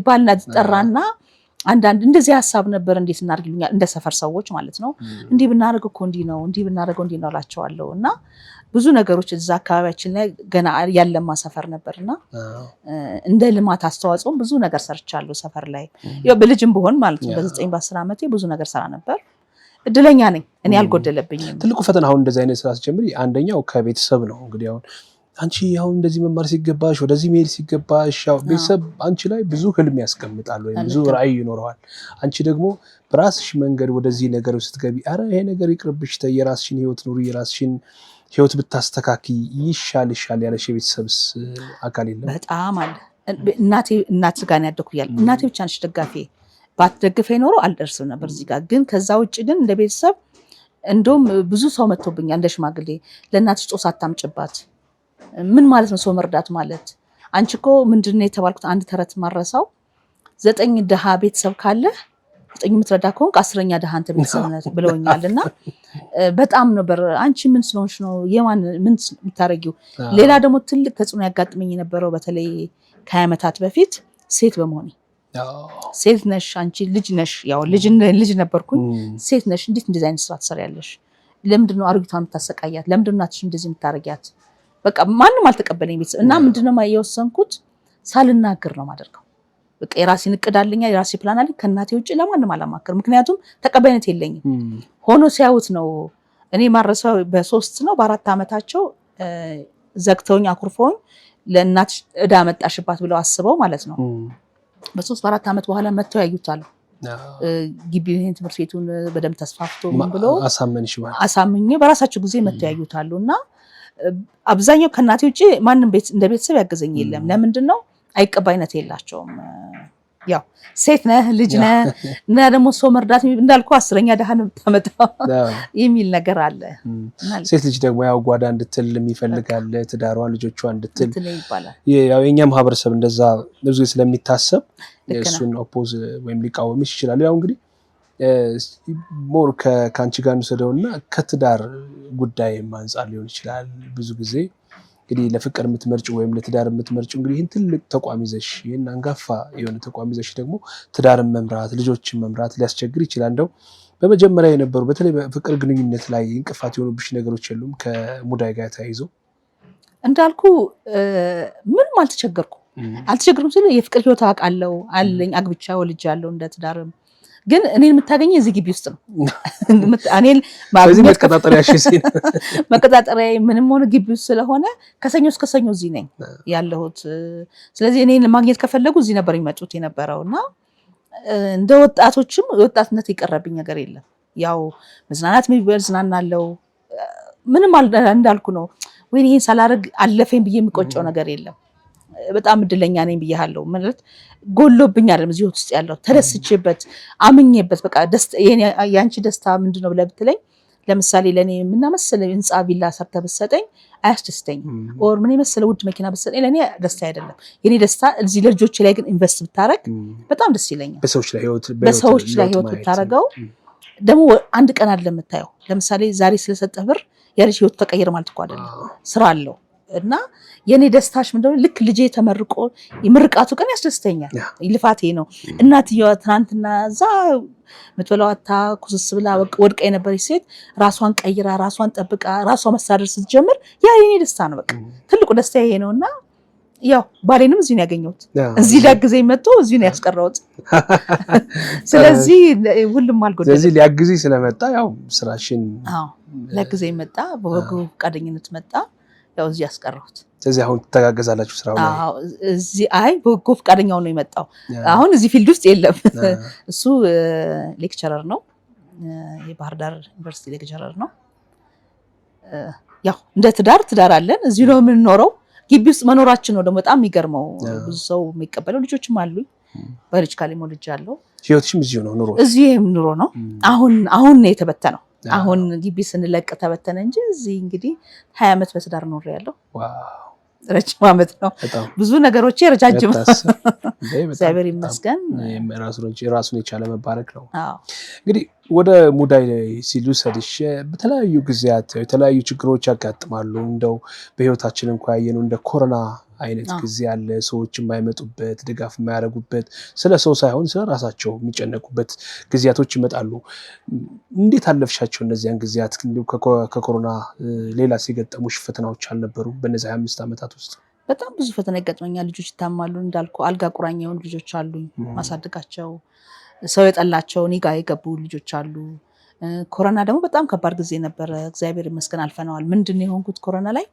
ባልና ተጠራና አንዳንድ እንደዚህ ሐሳብ ነበር እንዴት እናርግልኛል እንደ ሰፈር ሰዎች ማለት ነው እንዲህ ብናረግ እኮ እንዲህ ነው እንዲህ ብናረገው እንዲህ ነው አላቸዋለሁና ብዙ ነገሮች እዛ አካባቢያችን ላይ ገና ያለማ ሰፈር ነበርና እንደ ልማት አስተዋጽኦም ብዙ ነገር ሰርቻለሁ ሰፈር ላይ ያው በልጅም ቢሆን ማለት ነው በ9 በ10 አመቴ ብዙ ነገር ሰራ ነበር እድለኛ ነኝ እኔ አልጎደለብኝም ትልቁ ፈተና አሁን እንደዚህ አይነት ስራ ሲጀምሪ አንደኛው ከቤተሰብ ነው እንግዲህ አሁን አንቺ አሁን እንደዚህ መማር ሲገባሽ ወደዚህ መሄድ ሲገባሽ ያው ቤተሰብ አንቺ ላይ ብዙ ህልም ያስቀምጣል ወይ ብዙ ራዕይ ይኖረዋል አንቺ ደግሞ በራስሽ መንገድ ወደዚህ ነገር ስትገቢ አረ ይሄ ነገር ይቅርብሽ የራስሽን ህይወት ኑሪ የራስሽን ህይወት ብታስተካኪ ይሻል ያለሽ ቤተሰብስ አካል የለም በጣም አለ እናቴ ጋር ነው ያደኩኝ እናቴ ብቻ ነች ደጋፊ ባትደግፈኝ ኖሮ አልደርስም ነበር እዚህ ጋር ግን ከዛ ውጪ ግን እንደ ቤተሰብ እንደውም ብዙ ሰው መጥቶብኛል እንደ ሽማግሌ ለእናትሽ ጦስ አታምጭባት ምን ማለት ነው ሰው መርዳት ማለት አንቺ እኮ ምንድነው የተባልኩት አንድ ተረት ማረሳው 9 ደሃ ቤተሰብ ካለ 9 የምትረዳ ከሆንክ 10ኛ ደሃ አንተ ቤተሰብ ነህ ብለውኛልና በጣም ነበር አንቺ ምን ስለሆንሽ ነው የማን ምን የምታረጊው ሌላ ደግሞ ትልቅ ተጽዕኖ ያጋጥመኝ የነበረው በተለይ ከዓመታት በፊት ሴት በመሆኔ ሴት ነሽ አንቺ ልጅ ነሽ ያው ልጅ ነበርኩኝ ሴት ነሽ እንዴት እንደዚህ አይነት ስራ ትሰሪያለሽ ለምንድነው አርጊቷን የምታሰቃያት ለምንድነው እናትሽ እንደዚህ የምታረጊያት በቃ ማንንም አልተቀበለኝ ቤተሰብ እና ምንድነው የወሰንኩት ሳልናገር ነው ማደርገው በቃ የራሴን እቅድ አለኝ የራሴ ፕላን አለኝ ከእናቴ ውጪ ለማንም አላማከር ምክንያቱም ተቀባይነት የለኝም ሆኖ ሲያዩት ነው እኔ ማረሰው በ3 ነው በ4 አመታቸው ዘግተውኝ አኩርፈውኝ ለእናትሽ እዳ መጣሽባት ብለው አስበው ማለት ነው በ3 በ4 አመት በኋላ መተው ያዩታል ግቢውን ትምህርት ቤቱን በደም ተስፋፍቶ ምን ብሎ አሳምኜ በራሳቸው ጊዜ መተው ያዩታሉና አብዛኛው ከናቴ ውጪ ማንንም እንደ ቤተሰብ ያገዘኝ የለም ለምንድነው አይቀባይነት የላቸውም ያው ሴት ነህ ልጅ ነህ እና ደግሞ ሰው መርዳት እንዳልኩ 10ኛ ደሃ ነው የምታመጣው የሚል ነገር አለ። ሴት ልጅ ደግሞ ያው ጓዳ እንድትል የሚፈልጋል ትዳሯን ልጆቿን እንድትል ይባላል። ያው የኛ ማህበረሰብ እንደዛ ብዙ ስለሚታሰብ እሱን ኦፖዝ ወይም ሊቃወም ይችላል። ያው እንግዲህ ሞር ከአንቺ ጋር እንሰደውና ከትዳር ጉዳይ አንፃር ሊሆን ይችላል። ብዙ ጊዜ እንግዲህ ለፍቅር የምትመርጭ ወይም ለትዳር የምትመርጭ እንግዲህ ይህን ትልቅ ተቋም ይዘሽ ይህን አንጋፋ የሆነ ተቋም ይዘሽ ደግሞ ትዳርን መምራት ልጆችን መምራት ሊያስቸግር ይችላል። እንደው በመጀመሪያ የነበሩ በተለይ በፍቅር ግንኙነት ላይ እንቅፋት የሆኑብሽ ነገሮች የሉም? ከሙዳይ ጋር ተያይዞ እንዳልኩ ምንም አልተቸገርኩም ሲል የፍቅር ህይወት አውቃለሁ አለኝ አግብቻ ወልጃለሁ እንደ ትዳርም ግን እኔን የምታገኘኝ እዚህ ግቢ ውስጥ ነው። እኔን በዚህ መቀጣጠሪያሽ ሲል መቀጣጠሪያ ምንም ሆነ ግቢ ውስጥ ስለሆነ ከሰኞ እስከ ሰኞ እዚህ ነኝ ያለሁት። ስለዚህ እኔን ማግኘት ከፈለጉ እዚህ ነበር የሚመጡት የነበረውና እንደ ወጣቶችም ወጣትነት የቀረብኝ ነገር የለም። ያው መዝናናት ዝናናለው ምንም እንዳልኩ ነው። ወይ ይሄን ሳላረግ አለፈኝ ብዬ የሚቆጨው ነገር የለም። በጣም እድለኛ ነኝ ብያለሁ። ማለት ጎሎብኝ አይደለም እዚህ ውስጥ ያለው ተደስቼበት አምኜበት በቃ ያንቺ ደስታ ምንድነው ብለህ ብትለኝ ለምሳሌ ለኔ ምን መሰለ ህንጻ ቪላ ሰርተ ብትሰጠኝ አያስደስተኝም። ኦር ምን መሰለ ውድ መኪና ብትሰጠኝ ለኔ ደስታ አይደለም። የኔ ደስታ እዚህ ልጆች ላይ ግን ኢንቨስት ብታረግ በጣም ደስ ይለኛል። በሰዎች ላይ ህይወት ብታረገው ደግሞ አንድ ቀን አይደለም የምታየው። ለምሳሌ ዛሬ ስለሰጠህ ብር የልጅ ህይወት ተቀየረ ማለት እኮ አይደለም፣ ስራ አለው። እና የኔ ደስታሽ ምንድነው ልክ ልጄ ተመርቆ የምርቃቱ ቀን ያስደስተኛል። ልፋቴ ነው። እናትየዋ ትናንትና እዛ ምትበላዋታ ኩስስ ብላ ወድቃ የነበረች ሴት ራሷን ቀይራ ራሷን ጠብቃ ራሷ መሳደር ስትጀምር ያ የኔ ደስታ ነው። በቃ ትልቁ ደስታ ይሄ ነውና ያው ባሌንም እዚህ ነው ያገኘሁት። እዚህ ሊያግዘኝ መጥቶ እዚህ ነው ያስቀረውት። ስለዚህ ሁሉም አልጎደለም። ስለዚህ ሊያግዘኝ ስለመጣ ያው ስራሽን ሊያግዘኝ መጣ፣ በበጎ ፈቃደኝነት መጣ። ያው እዚህ ያስቀረሁት። ስለዚህ አሁን ተጋገዛላችሁ ስራው ላይ? አዎ እዚህ በጎ ፈቃደኛው ነው የመጣው። አሁን እዚህ ፊልድ ውስጥ የለም። እሱ ሌክቸረር ነው፣ የባህር ዳር ዩኒቨርሲቲ ሌክቸረር ነው። ያው እንደ ትዳር አለን፣ እዚህ ነው የምንኖረው። ግቢ ውስጥ መኖራችን ነው ደግሞ በጣም የሚገርመው። ብዙ ሰው የሚቀበለው ልጆችም አሉኝ። ባዮሎጂካሊ ሞልጅ አለው። ህይወትሽም እዚሁ ነው ኑሮ? እዚህም ኑሮ ነው። አሁን ነው የተበተነው። አሁን ግቢ ስንለቅ ተበተነ እንጂ እዚህ እንግዲህ 20 ዓመት በትዳር ኖር ያለው። ረጅም ዓመት ነው። ብዙ ነገሮች ረጃጅም እግዚአብሔር ይመስገን። ራሱን የቻለ መባረክ ነው። እንግዲህ ወደ ሙዳይ ሲሉ ሰድሽ በተለያዩ ጊዜያት የተለያዩ ችግሮች ያጋጥማሉ። እንደው በህይወታችን እንኳን ያየነው እንደ ኮሮና አይነት ጊዜ ያለ ሰዎች የማይመጡበት ድጋፍ የማያደርጉበት ስለ ሰው ሳይሆን ስለ ራሳቸው የሚጨነቁበት ጊዜያቶች ይመጣሉ። እንዴት አለፍሻቸው እነዚያን ጊዜያት? ከኮሮና ሌላ ሲገጠሙሽ ፈተናዎች አልነበሩ? በእነዚህ 25 ዓመታት ውስጥ በጣም ብዙ ፈተና ይገጥመኛል። ልጆች ይታማሉ እንዳልኩ አልጋ ቁራኛ የሆኑ ልጆች አሉኝ ማሳደጋቸው። ሰው የጠላቸው እኔ ጋር የገቡ ልጆች አሉ። ኮሮና ደግሞ በጣም ከባድ ጊዜ ነበረ። እግዚአብሔር ይመስገን አልፈነዋል። ምንድነው የሆንኩት ኮሮና ላይ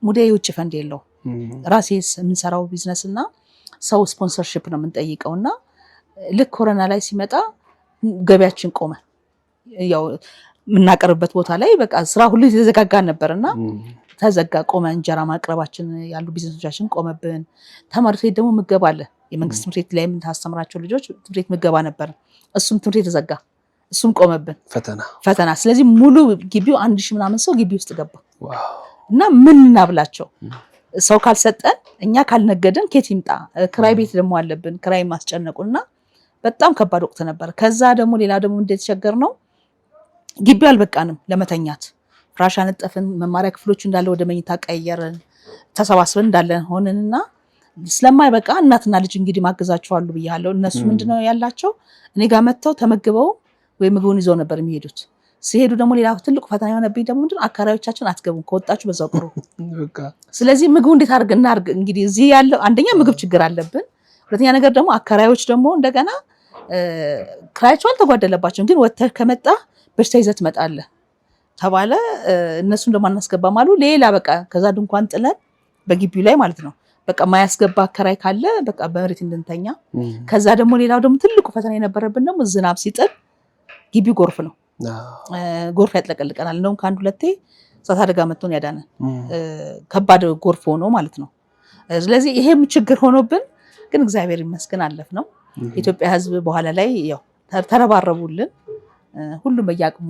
ሙዳይ ውጭ ፈንድ የለው ራሴ የምንሰራው ቢዝነስ እና ሰው ስፖንሰርሺፕ ነው የምንጠይቀውና ልክ ኮሮና ላይ ሲመጣ ገበያችን ቆመ። ያው የምናቀርብበት ቦታ ላይ በቃ ስራ ሁሉ የተዘጋጋ ነበርና ተዘጋ፣ ቆመ። እንጀራ ማቅረባችን ያሉ ቢዝነሶቻችን ቆመብን። ተማሪዎች ላይ ደግሞ ምገባ አለ። የመንግስት ትምህርት ቤት ላይ የምታስተምራቸው ልጆች ትምህርት ቤት ምገባ ነበር። እሱም ትምህርት ቤት ተዘጋ፣ እሱም ቆመብን። ፈተና። ስለዚህ ሙሉ ግቢው 1000 ምናምን ሰው ግቢ ውስጥ ገባ እና ምን እናብላቸው? ሰው ካልሰጠን እኛ ካልነገደን ኬት ይምጣ? ክራይ ቤት ደግሞ አለብን፣ ክራይ ማስጨነቁና በጣም ከባድ ወቅት ነበር። ከዛ ደግሞ ሌላ ደግሞ እንደተቸገር ነው ግቢው አልበቃንም ለመተኛት። ፍራሽ አነጠፍን፣ መማሪያ ክፍሎቹ እንዳለ ወደ መኝታ ቀየርን፣ ተሰባስበን እንዳለን ሆነንና ስለማይበቃ እናትና ልጅ እንግዲህ ማገዛቸዋሉ ብያለሁ። እነሱ ምንድነው ያላቸው እኔ ጋር መጥተው ተመግበው ወይ ምግቡን ይዘው ነበር የሚሄዱት። ሲሄዱ ደግሞ ሌላ ትልቁ ፈተና የሆነብኝ ደግሞ ምንድነው አካባቢዎቻችን አትገቡም፣ ከወጣችሁ በዛው ቅሩ። ስለዚህ ምግቡ እንዴት አድርገን እናድርግ? እንግዲህ እዚህ ያለው አንደኛ ምግብ ችግር አለብን፣ ሁለተኛ ነገር ደግሞ አካባቢዎች ደግሞ እንደገና ክራያቸው አልተጓደለባቸውም፣ ግን ወጥተህ ከመጣ በሽታ ይዘህ ትመጣለህ ተባለ። እነሱን ደግሞ አናስገባም አሉ። ሌላ በቃ ከዛ ድንኳን ጥለን በግቢው ላይ ማለት ነው በቃ ማያስገባ አከራይ ካለ በቃ በመሬት እንድንተኛ። ከዛ ደግሞ ሌላው ደግሞ ትልቁ ፈተና የነበረብን ደግሞ ዝናብ ሲጥል ግቢው ጎርፍ ነው፣ ጎርፍ ያጥለቀልቀናል። እንደውም ከአንድ ሁለቴ እሳት አደጋ መጥቶን ያዳነን ከባድ ጎርፍ ሆኖ ማለት ነው። ስለዚህ ይሄም ችግር ሆኖብን ግን እግዚአብሔር ይመስገን አለፍ ነው። ኢትዮጵያ ህዝብ በኋላ ላይ ያው ተረባረቡልን ሁሉም በያቅሙ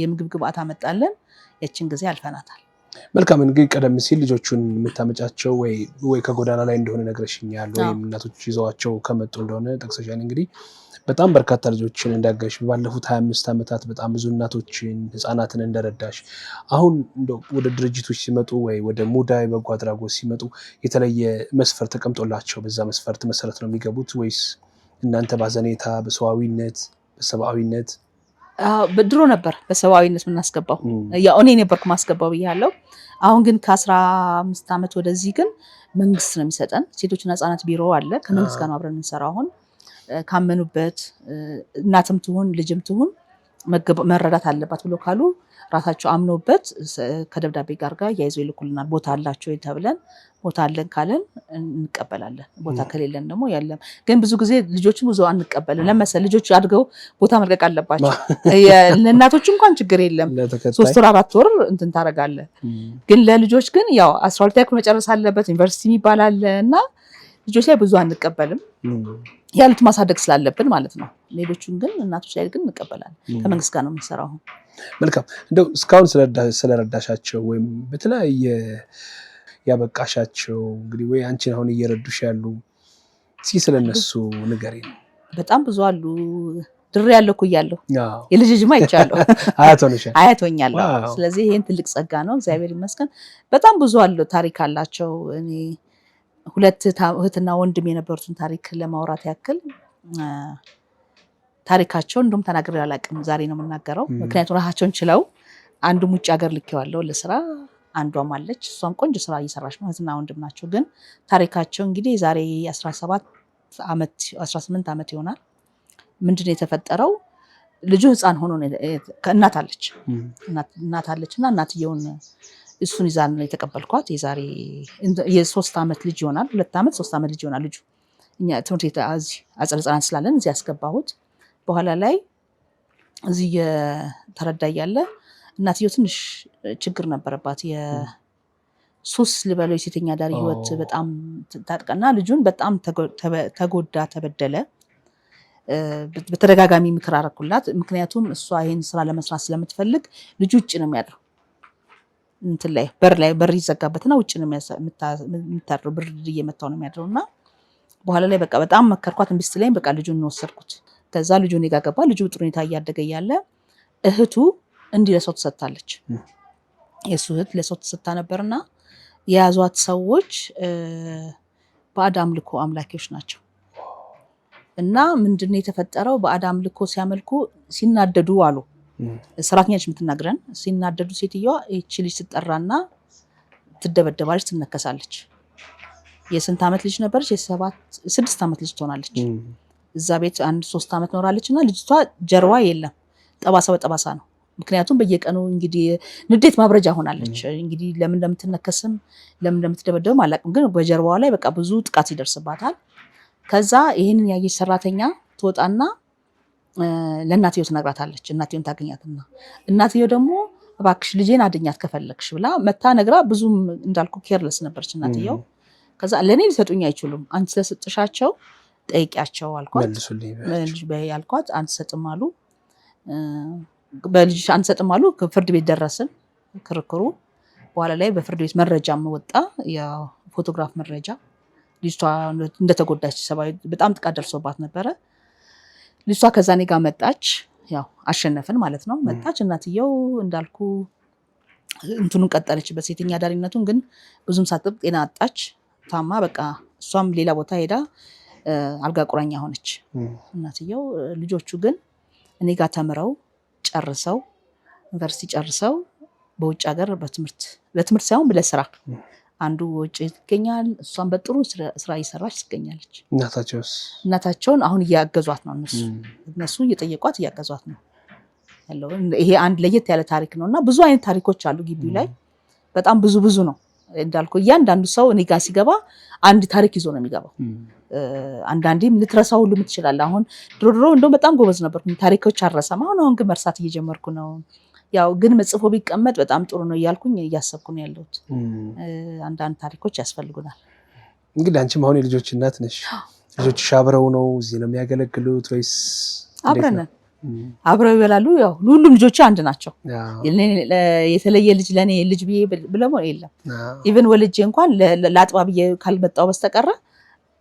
የምግብ ግብአት አመጣለን ያችን ጊዜ አልፈናታል መልካም እንግዲህ ቀደም ሲል ልጆቹን የምታመጫቸው ወይ ከጎዳና ላይ እንደሆነ ነግረሽኛል ወይ እናቶች ይዘዋቸው ከመጡ እንደሆነ ጠቅሰሻል እንግዲህ በጣም በርካታ ልጆችን እንዳገሽ ባለፉት 25 ዓመታት በጣም ብዙ እናቶችን ህፃናትን እንደረዳሽ አሁን ወደ ድርጅቶች ሲመጡ ወይ ወደ ሙዳይ በጎ አድራጎት ሲመጡ የተለየ መስፈርት ተቀምጦላቸው በዛ መስፈርት መሰረት ነው የሚገቡት ወይስ እናንተ ባዘኔታ በሰዋዊነት በሰብአዊነት በድሮ ነበር በሰብአዊነት ምናስገባው ያው እኔ ነበርኩ ማስገባው ብያለሁ አሁን ግን ከ15 ዓመት ወደዚህ ግን መንግስት ነው የሚሰጠን ሴቶችና ህፃናት ቢሮ አለ ከመንግስት ጋር ነው አብረን እንሰራው አሁን ካመኑበት እናትም ትሁን ልጅም ትሁን መረዳት አለባት ብሎ ካሉ ራሳቸው አምኖበት ከደብዳቤ ጋር ያይዘው ይልኩልናል ቦታ አላቸው ተብለን ቦታ አለን ካለን እንቀበላለን ቦታ ከሌለን ደግሞ ያለም ግን ብዙ ጊዜ ልጆችን ብዙ አንቀበልን ለምሳሌ ልጆች አድገው ቦታ መልቀቅ አለባቸው ለእናቶች እንኳን ችግር የለም 3 ወር 4 ወር እንትን ታረጋለህ ግን ለልጆች ግን ያው 12 ክፍል መጨረስ አለበት ዩኒቨርሲቲ ይባላል እና ልጆች ላይ ብዙ አንቀበልም ያሉት ማሳደግ ስላለብን ማለት ነው ሌሎቹን ግን እናቶች ላይ ግን እንቀበላለን ከመንግስት ጋር ነው የምንሰራው መልካም እንደው እስካሁን ስለረዳሻቸው ወይም በተለያየ ያበቃሻቸው እንግዲህ ወይ አንቺን አሁን እየረዱሽ ያሉ ስለነሱ ንገሪኝ በጣም ብዙ አሉ ድሬ ያለው ኩያለሁ የልጅጅማ ይቻለው አያቶኛለሁ ስለዚህ ይሄን ትልቅ ጸጋ ነው እግዚአብሔር ይመስገን በጣም ብዙ አሉ ታሪክ አላቸው እኔ ሁለት እህትና ወንድም የነበሩትን ታሪክ ለማውራት ያክል ታሪካቸው እንደውም ተናግሬ አላውቅም ዛሬ ነው የምናገረው ምክንያቱም ራሳቸውን ችለው አንዱም ውጭ ሀገር ልኬዋለሁ ለስራ አንዷም አለች እሷም ቆንጆ ስራ እየሰራች ነው እህትና ወንድም ናቸው ግን ታሪካቸው እንግዲህ ዛሬ 18 ዓመት ይሆናል ምንድነው የተፈጠረው ልጁ ህፃን ሆኖ ከእናት አለች እና እናትየውን እሱን ይዛን ነው የተቀበልኳት የዛሬ የ3 ዓመት ልጅ ይሆናል 2 ዓመት 3 ዓመት ልጅ ይሆናል ልጁ እኛ ትምህርት ቤት እዚህ አጸደ ህፃናት ስላለን እዚህ ያስገባሁት በኋላ ላይ እዚህ የተረዳ ያለ እናትየው ትንሽ ችግር ነበረባት የሱስ ልበለው የሴተኛ ዳሪ ህይወት በጣም ታጥቀና ልጁን በጣም ተጎዳ ተበደለ በተደጋጋሚ ምክር አረኩላት ምክንያቱም እሷ ይሄን ስራ ለመስራት ስለምትፈልግ ልጁ ውጭ ነው የሚያድረው እንትን ላይ በር ይዘጋበትና ውጭ ነው የምታድረው ብር እየመታው ነው የሚያድረውና በኋላ ላይ በቃ በጣም መከርኳት እንብስት ላይ በቃ ልጁን ወሰድኩት ከዛ ልጁን ይጋገባ ልጁ ጥሩ ሁኔታ እያደገ ያለ እህቱ እንዲህ ለሰው ተሰጣለች የሱ እህት ለሰው ተሰጣ ነበርና የያዟት ሰዎች በአዳም ልኮ አምላኪዎች ናቸው እና ምንድነው የተፈጠረው በአዳም ልኮ ሲያመልኩ ሲናደዱ አሉ ሰራተኛች የምትናገረን ሲናደዱ ሴትየዋ እቺ ልጅ ትጠራና ትደበደባለች ትነከሳለች የስንት ዓመት ልጅ ነበርች የ6 ዓመት ልጅ ትሆናለች እዛ ቤት 1-3 ዓመት ኖራለችና ልጅቷ ጀርባ የለም ጠባሳ በጠባሳ ነው ምክንያቱም በየቀኑ እንግዲህ ንዴት ማብረጃ ሆናለች እንግዲህ ለምን እንደምትነከስም ለምን እንደምትደበደብም አላውቅም ግን በጀርባዋ ላይ በቃ ብዙ ጥቃት ይደርስባታል ከዛ ይሄንን ያየች ሰራተኛ ትወጣና ለእናትየው ትነግራታለች እናትየውን ታገኛትና እናትየው ደግሞ እባክሽ ልጄን አድኛት ከፈለክሽ ብላ መታ ነግራ ብዙም እንዳልኩ ኬርለስ ነበርች እናትየው ከዛ ለኔ ሊሰጡኝ አይችሉም አንቺ ስለሰጥሻቸው ጠይቂያቸው አልኳት አንሰጥም አሉ በልጅ አንሰጥም አሉ ፍርድ ቤት ደረስን ክርክሩ በኋላ ላይ በፍርድ ቤት መረጃም ወጣ ያው ፎቶግራፍ መረጃ ልጅቷ እንደተጎዳች ሰባይ በጣም ጥቃት ደርሶባት ነበረ ልጅቷ ከዛ እኔ ጋር መጣች ያው አሸነፈን ማለት ነው መጣች እናትየው እንዳልኩ እንትኑን ቀጠለችበት ሴተኛ ዳሪነቱን ግን ብዙም ሳትጠብቅ ጤና አጣች ታማ በቃ እሷም ሌላ ቦታ ሄዳ አልጋ ቁራኛ ሆነች እናትየው ልጆቹ ግን እኔ ጋር ተምረው ጨርሰው ዩኒቨርሲቲ ጨርሰው በውጭ ሀገር በትምህርት ሳይሆን ለስራ አንዱ ውጭ ይገኛል እሷም በጥሩ ስራ እየሰራች ትገኛለች እናታቸውን አሁን እያገዟት ነው እነሱ እየጠየቋት እያገዟት ነው ያለው ይሄ አንድ ለየት ያለ ታሪክ ነውና ብዙ አይነት ታሪኮች አሉ ግቢው ላይ በጣም ብዙ ነው እንዳልኩ እያንዳንዱ ሰው እኔ ጋር ሲገባ አንድ ታሪክ ይዞ ነው የሚገባው አንዳንዴም ልትረሳው ሁሉ ምትችላል አሁን ድሮ እንደው በጣም ጎበዝ ነበርኩ ታሪኮች አረሳም አሁን ግን መርሳት እየጀመርኩ ነው ያው ግን መጽፎ ቢቀመጥ በጣም ጥሩ ነው እያልኩኝ እያሰብኩ ነው ያለሁት አንዳንድ ታሪኮች ያስፈልጉናል እንግዲህ አንቺም አሁን የልጆች እናት ነሽ ልጆች አብረው ነው እዚህ ነው የሚያገለግሉት ወይስ አብረን አብረው ይበላሉ? ያው ሁሉም ልጆች አንድ ናቸው። የተለየ ልጅ ለኔ ልጅ ብዬ ብለው የለም። ኢቭን ወልጄ እንኳን ለአጥባ ብዬ ካልመጣው በስተቀረ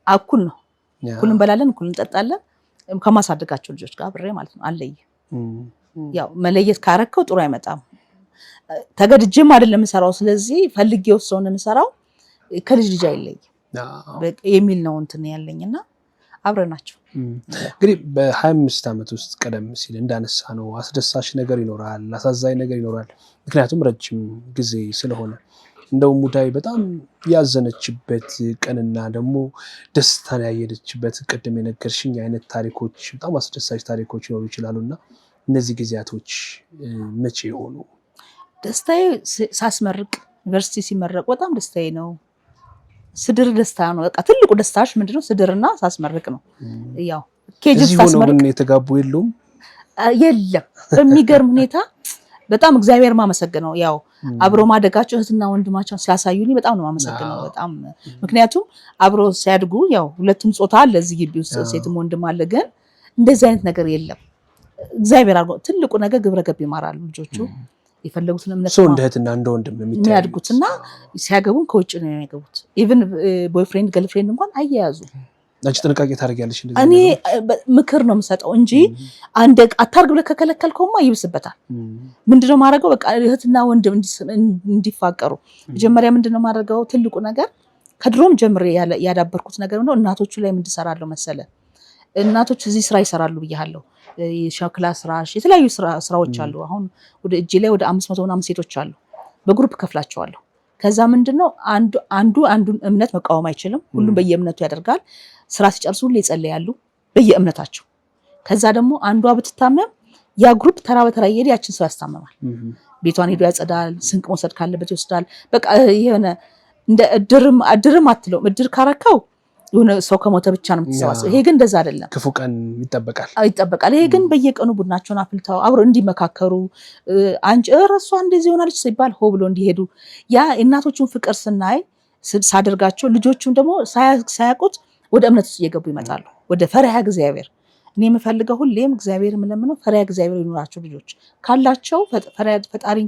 እኩል ነው። እኩል እንበላለን፣ እኩል እንጠጣለን። ከማሳደጋቸው ልጆች ጋር አብሬ ማለት ነው። አለየ ያው መለየት ካረከው ጥሩ አይመጣም። ተገድጄም አይደለም የምሰራው። ስለዚህ ፈልጌው ስለሆነ የምሰራው ከልጅ ልጅ አይለይም የሚል ነው እንትን ያለኝና አብረናቸው። እንግዲህ በ25 ዓመት ውስጥ ቀደም ሲል እንዳነሳ ነው አስደሳች ነገር ይኖራል፣ አሳዛኝ ነገር ይኖራል። ምክንያቱም ረጅም ጊዜ ስለሆነ እንደው ሙዳይ በጣም ያዘነችበት ቀንና ደግሞ ደስታን ያየደችበት ቅድም የነገርሽኝ አይነት ታሪኮች በጣም አስደሳች ታሪኮች ይኖሩ ይችላሉና እነዚህ ጊዜያቶች መቼ ይሆኑ? ደስታዬ ሳስመርቅ ዩኒቨርሲቲ ሲመረቅ በጣም ደስታዬ ነው። ስድር ደስታ ነው። በቃ ትልቁ ደስታሽ ምንድነው? ስድርና ሳስመርቅ ነው። ያው ኬጅስ ሳስመርቅ ነው የተጋቡ የለም። በሚገርም ሁኔታ በጣም እግዚአብሔር ማመሰግነው። ያው አብሮ ማደጋቸው እህትና ወንድማቸው ስላሳዩኝ በጣም ነው ማመሰግነው። በጣም ምክንያቱም አብሮ ሲያድጉ ያው ሁለቱም ጾታ አለ እዚህ ግቢ ውስጥ ሴትም ወንድም አለ። ግን እንደዚህ አይነት ነገር የለም። እግዚአብሔር አርጎ ትልቁ ነገር ግብረ ገብ ይማራሉ ልጆቹ። የፈለጉትን እምነት ነው እንደ እህትና እንደ ወንድም የሚያድጉትና ሲያገቡን ከውጭ ነው የሚያገቡት። ኢቭን ቦይፍሬንድ ገርልፍሬንድ እንኳን አያያዙ። አንቺ ጥንቃቄ ታደርጊያለሽ? እንደዚህ እኔ ምክር ነው የምሰጠው እንጂ አንድ አታርግ ብለህ ከከለከልከውማ ይብስበታል። ምንድነው ማድረገው? በቃ እህትና ወንድም እንዲፋቀሩ መጀመሪያ ምንድነው ማድረገው? ትልቁ ነገር ከድሮም ጀምሬ ያዳበርኩት ነገር ነው። እናቶቹ ላይ ምን ትሰራለሁ መሰለ? እናቶች እዚህ ስራ ይሰራሉ ብያለሁ። የሸክላ ስራሽ የተለያዩ ስራዎች አሉ። አሁን ወደ እጄ ላይ ወደ 500 ምናምን ሴቶች አሉ። በግሩፕ ከፍላቸዋለሁ። ከዛ ምንድነው አንዱን እምነት መቃወም አይችልም። ሁሉም በየእምነቱ ያደርጋል። ስራ ሲጨርሱ ሁሉ ይጸልያሉ በየእምነታቸው። ከዛ ደግሞ አንዷ ብትታመም ያ ግሩፕ ተራ በተራ እየሄደ ያችን ሰው ያስታመማል። ቤቷን ሄዶ ያጸዳል። ስንቅ መውሰድ ካለበት ይወስዳል። በቃ የሆነ እንደ እድርም አትለውም። እድር ካረካው የሆነ ሰው ከሞተ ብቻ ነው የምትሰባሰበው። ይሄ ግን እንደዛ አይደለም። ክፉ ቀን ይጠበቃል። ይሄ ግን በየቀኑ ቡናቸውን አፍልተው አብረው እንዲመካከሩ አንቺ እረሷ እንደዚህ ሆናለች ሲባል ሆ ብሎ እንዲሄዱ ያ እናቶቹን ፍቅር ስናይ ሳደርጋቸው ልጆቹም ደግሞ ሳያውቁት ወደ እምነት ውስጥ እየገቡ ይመጣሉ። ወደ ፈሪሃ እግዚአብሔር። እኔ የምፈልገው ሁሌም እግዚአብሔር የምለምነው ፈሪሃ እግዚአብሔር ይኖራቸው ልጆች ካላቸው ፈጣሪን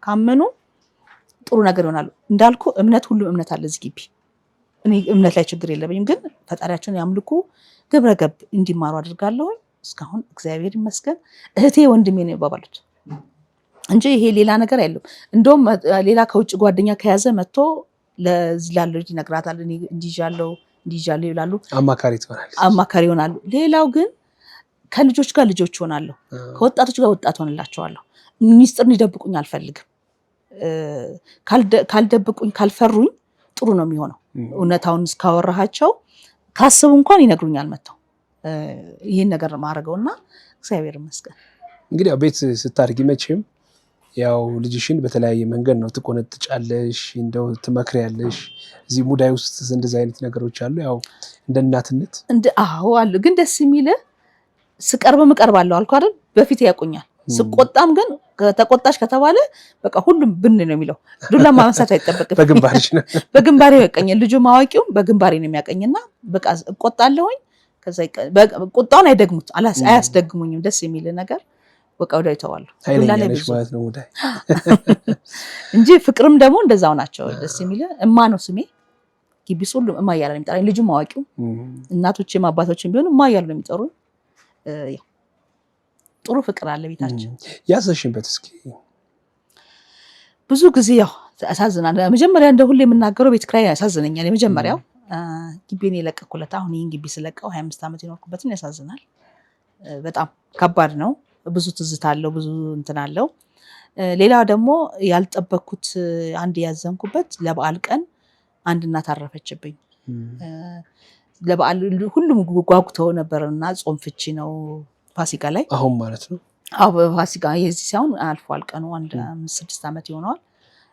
ካመኑ ጥሩ ነገር ይሆናሉ። እንዳልኩ እምነት ሁሉም እምነት አለ እዚህ ግቢ። እኔ እምነት ላይ ችግር የለብኝም። ግን ፈጣሪያቸውን ያምልኩ ግብረ ገብ እንዲማሩ አድርጋለሁ። እስካሁን እግዚአብሔር ይመስገን እህቴ ወንድሜ ነው የሚባባሉት እንጂ ይሄ ሌላ ነገር አይደለም። እንደውም ሌላ ከውጭ ጓደኛ ከያዘ መጥቶ ለዚህ ላለው ልጅ ይነግራታል። እኔ እንዲጃለው ይላሉ። አማካሪ ይሆናሉ። ሌላው ግን ከልጆች ጋር ልጆች ሆናለሁ፣ ከወጣቶች ጋር ወጣት ሆንላቸዋለሁ። ሚስጥር እንዲደብቁኝ አልፈልግም። ካልደብቁኝ ካልፈሩኝ ጥሩ ነው የሚሆነው። እውነታውን እስካወራሃቸው ካስቡ እንኳን ይነግሩኛል መጥተው። ይሄን ነገር ማድረገውና እግዚአብሔር ይመስገን። እንግዲህ ቤት ስታድጊ መቼም ያው ልጅሽን በተለያየ መንገድ ነው ትቆነጥጫለሽ፣ እንደው ትመክሪያለሽ። እዚህ ሙዳይ ውስጥ እንደዚህ አይነት ነገሮች አሉ። ያው እንደ እናትነት አዎ አሉ። ግን ደስ የሚል ስቀርብም እቀርባለሁ አልኩ አይደል? በፊት ያውቁኛል። ስቆጣም ግን ተቆጣሽ ከተባለ በቃ ሁሉም ብን ነው የሚለው። ዱላ ማንሳት አይጠበቅም። በግንባሬ ያቀኛል። ልጁ ማዋቂው በግንባሬ ነው የሚያቀኝና በቃ እቆጣለሁኝ። ከዛ ቁጣውን አይደግሙት አያስደግሙኝም። ደስ የሚል ነገር በቃ ወዲያው ይተዋሉ። ዱላ ላይ ብዙ ማለት ነው ሙዳይ እንጂ ፍቅርም ደግሞ እንደዛው ናቸው። ደስ የሚል እማ ነው ስሜ። ግቢስ ሁሉም እማ እያለ ነው የሚጠራኝ። ልጁ ማዋቂው እናቶቼም አባቶቼም ቢሆኑ እማ እያሉ ነው የሚጠሩኝ። ያው ጥሩ ፍቅር አለ ቤታችን። ያዘሽንበት እስኪ ብዙ ጊዜ ያው ያሳዝናል። መጀመሪያ እንደ ሁሌ የምናገረው ቤት ኪራይ ያሳዝነኛል። የመጀመሪያው ግቢን የለቀኩለት አሁን ይሄን ግቢ ስለቀው 25 ዓመት የኖርኩበትን ያሳዝናል። በጣም ከባድ ነው። ብዙ ትዝታ አለው፣ ብዙ እንትን አለው። ሌላ ደግሞ ያልጠበቅኩት አንድ ያዘንኩበት ለበዓል ቀን አንድ እናት አረፈችብኝ። ለበዓል ሁሉም ጓጉተው ነበርና ጾም ፍቺ ነው ፋሲካ ላይ አሁን ማለት ነው። አዎ ፋሲካ የዚህ ሳይሆን አልፏል ቀኑ 5-6 ዓመት ይሆናል።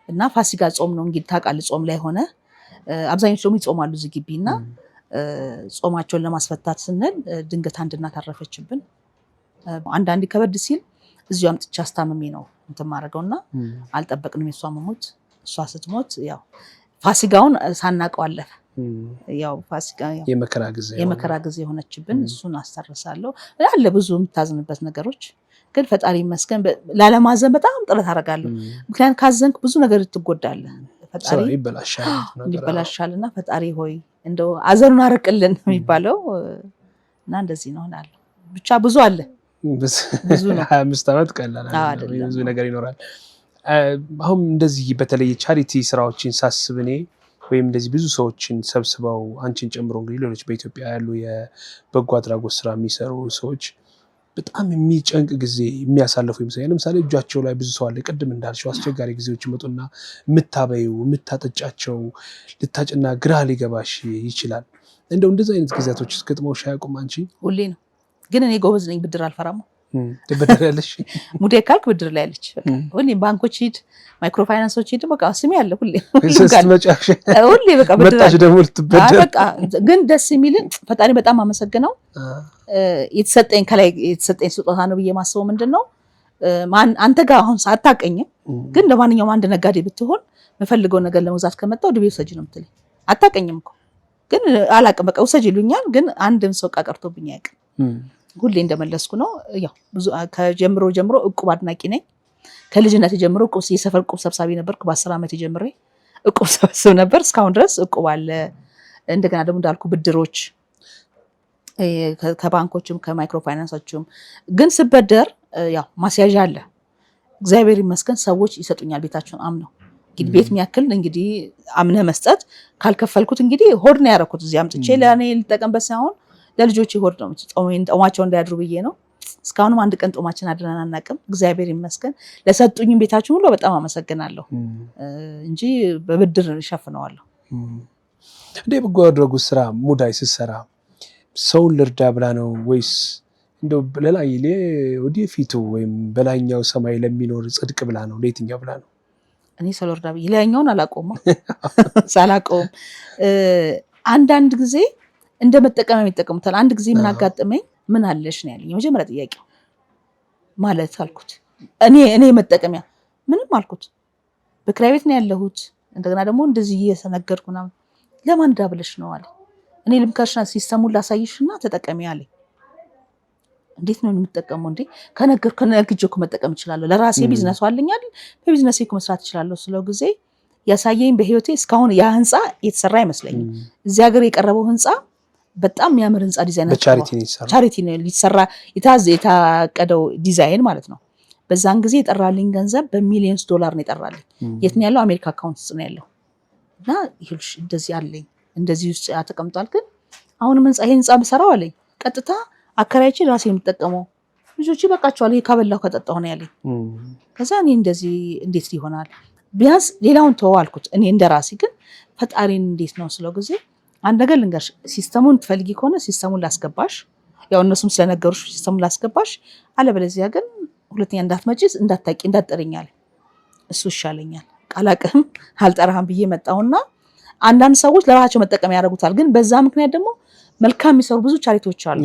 እና ፋሲካ ጾም ነው እንግዲህ ታውቃለህ። ጾም ላይ ሆነ አብዛኞቹ ደግሞ ይጾማሉ እዚህ ግቢና ጾማቸውን ለማስፈታት ስንል ድንገት አንድ እናት አረፈችብን። አንዳንዴ ከበድ ሲል እዚሁ አምጥቼ አስታምሜ ነው እንትን ማድረገውና አልጠበቅንም የሷ መሞት። እሷ ስትሞት ያው ፋሲካውን ሳናቀው አለፈ። ያው ፋሲካ የመከራ ጊዜ ሆነችብን እሱን አስተርሳለሁ አለ ብዙ የምታዝንበት ነገሮች ግን ፈጣሪ ይመስገን ላለማዘን በጣም ጥረት አደርጋለሁ ምክንያቱም ካዘንክ ብዙ ነገር ትጎዳለህ ፈጣሪ ይበላሻልና ፈጣሪ ሆይ እንደው አዘኑን አርቅልን የሚባለው እና እንደዚህ ነው ሆናለሁ ብቻ ብዙ አለ ብዙ ነው 25 ዓመት ቀላል አይደለም ብዙ ነገር ይኖራል አሁን እንደዚህ በተለይ ቻሪቲ ስራዎችን ሳስብኔ ወይም እንደዚህ ብዙ ሰዎችን ሰብስበው አንቺን ጨምሮ እንግዲህ ሌሎች በኢትዮጵያ ያሉ የበጎ አድራጎት ስራ የሚሰሩ ሰዎች በጣም የሚጨንቅ ጊዜ የሚያሳልፉ ይመስላል ለምሳሌ እጃቸው ላይ ብዙ ሰው አለ ቅድም እንዳልሽው አስቸጋሪ ጊዜዎች ይመጡና ምታበዩ ምታጠጫቸው ልታጭና ግራ ሊገባሽ ይችላል እንደዚህ አይነት ጊዜያቶች ገጥመውሽ አያውቁም አንቺ ሁሌ ነው ግን እኔ ጎበዝ ነኝ ብድር አልፈራም ትበደራለሽ ሙዴ ካልክ ብድር ላይ አለች ሁሌ ባንኮች ሂድ ማይክሮ ፋይናንሶች ሂድ በቃ ስሜ ያለ ሁሌ በቃ ብድር መጣሽ ደግሞ ልትበደር በቃ ግን ደስ የሚልን ፈጣሪ በጣም አመሰግነው የተሰጠኝ ከላይ የተሰጠኝ ስጦታ ነው ብዬ ማስበው ምንድነው አንተ ጋር አሁን ሳታቀኝም ግን ለማንኛውም አንድ ነጋዴ ብትሆን መፈልገው ነገር ለመግዛት ከመጣው ድቤ ወሰጂ ነው የምትለኝ አታቀኝም እኮ ግን አላቅም በቃ ወሰጂ ይሉኛል ግን አንድም ሰው ቀርቶብኝ አያውቅም ሁሌ እንደመለስኩ ነው ያው ብዙ ከጀምሮ እቁብ አድናቂ ነኝ ከልጅነት ጀምሮ እቁብ የሰፈር እቁብ ሰብሳቢ ነበርኩ በ10 ዓመት ጀምሬ እቁብ ሰብስብ ነበር እስካሁን ድረስ እቁብ አለ እንደገና ደግሞ እንዳልኩ ብድሮች ከባንኮችም ከማይክሮ ፋይናንሶችም ግን ስበደር ያው ማስያዣ አለ እግዚአብሔር ይመስገን ሰዎች ይሰጡኛል ቤታቸውን አምነው እንግዲህ ቤት የሚያክል እንግዲህ አምነ መስጠት ካልከፈልኩት እንግዲህ ሆድ ነው ያረኩት እዚህ አምጥቼ ለኔ ልጠቀምበት ሳይሆን ለልጆች ሆድ ነው ጦማቸው እንዳያድሩ ብዬ ነው እስካሁንም አንድ ቀን ጦማችን አድረን አናውቅም እግዚአብሔር ይመስገን ለሰጡኝም ቤታችን ሁሉ በጣም አመሰግናለሁ እንጂ በብድር ሸፍነዋለሁ እንደ በጎ አድራጎት ስራ ሙዳይ ሲሰራ ሰውን ልርዳ ብላ ነው ወይስ እንደው በላይ ወዲፊቱ ወይም በላይኛው ሰማይ ለሚኖር ጽድቅ ብላ ነው ለየትኛው ብላ ነው እኔ ሰው ልርዳ ይላኛውን አላቆም ሳላቆም አንዳንድ ጊዜ እንደመጠቀም የሚጠቀሙታል አንድ ጊዜ ምን አጋጠመኝ ምን አለሽ ነው ያለኝ የመጀመሪያ ጥያቄው ማለት አልኩት እኔ መጠቀሚያ ምንም አልኩት በክራይ ቤት ነው ያለሁት እንደገና ደግሞ እንደዚህ እየሰነገርኩና ለማን ዳብለሽ ነው አለ እኔ ልምከርሽና ሲስተሙን ላሳይሽና ተጠቀሚ አለኝ እንዴት ነው የምትጠቀመው እንዴ ከነግጆ መጠቀም ይችላል ለራሴ ቢዝነስ አለኛል በቢዝነስ እኮ መስራት ይችላል ስለው ጊዜ ያሳየኝ በህይወቴ እስካሁን ያ ህንጻ የተሰራ አይመስለኝም እዚህ ሀገር የቀረበው ህንጻ በጣም የሚያምር ህንጻ ዲዛይን ቻሪቲ ነው ሊሰራ የታቀደው ዲዛይን ማለት ነው በዛን ጊዜ የጠራልኝ ገንዘብ በሚሊዮንስ ዶላር ነው የጠራልኝ የት ነው ያለው አሜሪካ አካውንት ውስጥ ነው ያለው እና ይልሽ እንደዚህ አለኝ እንደዚህ ውስጥ ተቀምጧል ግን አሁንም ህንጻ በሰራው አለኝ ቀጥታ አከራይቼ ራሴ የምጠቀመው ልጆች ይበቃቸዋል ይሄ ካበላው ከጠጣው ነው ያለኝ ከዛ እኔ እንደዚህ እንዴት ይሆናል ቢያንስ ሌላውን ተወው አልኩት እኔ እንደራሴ ግን ፈጣሪን እንዴት ነው ስለው ጊዜ አንድ ነገር ልንገርሽ ሲስተሙን ትፈልጊ ከሆነ ሲስተሙን ላስገባሽ ያው እነሱም ስለነገሩሽ ሲስተሙን ላስገባሽ አለበለዚያ ግን ሁለተኛ እንዳትመጪ እንዳትጣቂ እንዳትጠሪኛል እሱ ይሻለኛል ቃላቅም አልጠራህም ብዬ መጣውና አንዳንድ ሰዎች ለራሳቸው መጠቀም ያደርጉታል ግን በዛ ምክንያት ደግሞ መልካም የሚሰሩ ብዙ ቻሪቲዎች አሉ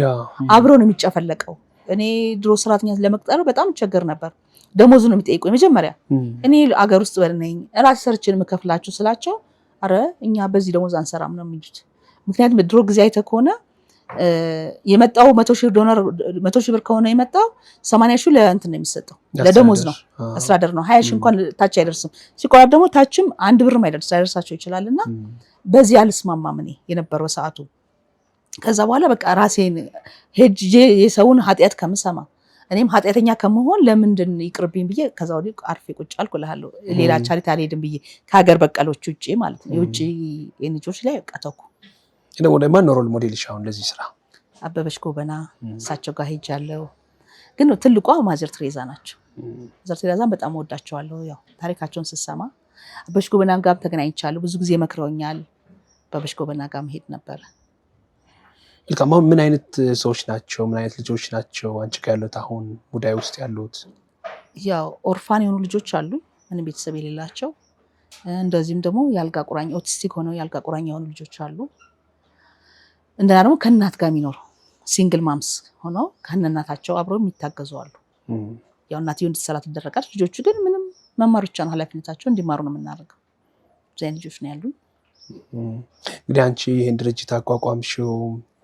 አብሮ ነው የሚጨፈለቀው እኔ ድሮ ሰራተኛ ለመቅጠር በጣም ቸገር ነበር ደሞዙ ነው የሚጠይቁኝ መጀመሪያ እኔ አገር ውስጥ በልነኝ ራሴ ሰርችን መከፍላችሁ ስላቸው አረ እኛ በዚህ ደሞዝ አንሰራም ነው የሚሉት ምክንያቱም ድሮ ጊዜ አይተ ከሆነ የመጣው 100 ሺህ ብር ከሆነ የመጣው 80 ሺህ ለእንትን ነው የሚሰጠው ለደሞዝ ነው አስተዳደር ነው 20 ሺህ እንኳን ታች አይደርስም ሲቆራር ደግሞ ታችም አንድ ብርም አይደርሳቸው ይችላልና በዚህ አልስማማም እኔ የነበረው ሰዓቱ ከዛ በኋላ በቃ ራሴን ሄጄ የሰውን ኃጢያት ከምሰማ እኔም ኃጢያተኛ ከመሆን ለምንድን ይቅርብኝ ብዬ ከዛ ወዲህ አርፌ ቁጭ አልኩ እልሃለሁ ሌላ ቻሪቲ አልሄድም ብዬ ከሀገር በቀሎች ውጪ ማለት ነው የውጪ ኤንጂኦዎች ላይ በቃ ተውኩ እና ወደ ማን ሮል ሞዴልሽ አሁን ለዚህ ስራ አበበች ጎበና እሳቸው ጋር ሄጃለሁ ግን ትልቋ ማዘር ትሬዛ ናቸው ማዘር ትሬዛን በጣም ወዳቸዋለሁ ያው ታሪካቸውን ስሰማ አበበች ጎበና ጋር ተገናኝቻለሁ ብዙ ጊዜ መክረውኛል አበበች ጎበና ጋር መሄድ ነበር ልካም ምን አይነት ሰዎች ናቸው ምን አይነት ልጆች ናቸው አንቺ ጋር ያሉት አሁን ሙዳይ ውስጥ ያሉት ያው ኦርፋን የሆኑ ልጆች አሉ ምንም ቤተሰብ የሌላቸው እንደዚህም ደግሞ ያልጋ ቁራኛ ኦቲስቲክ ሆነው ያልጋ ቁራኛ የሆኑ ልጆች አሉ እንደና ደግሞ ከእናት ጋር የሚኖሩ ሲንግል ማምስ ሆነው ከእናታቸው አብረው የሚታገዙ አሉ ያው እናትየው እንድትሰራ ትደረጋለች ልጆቹ ግን ምንም መማር ብቻ ነው ኃላፊነታቸው እንዲማሩ ነው የምናደርገው ዘን ልጆች ነው ያሉ እንግዲህ አንቺ ይሄን ድርጅት አቋቋምሽው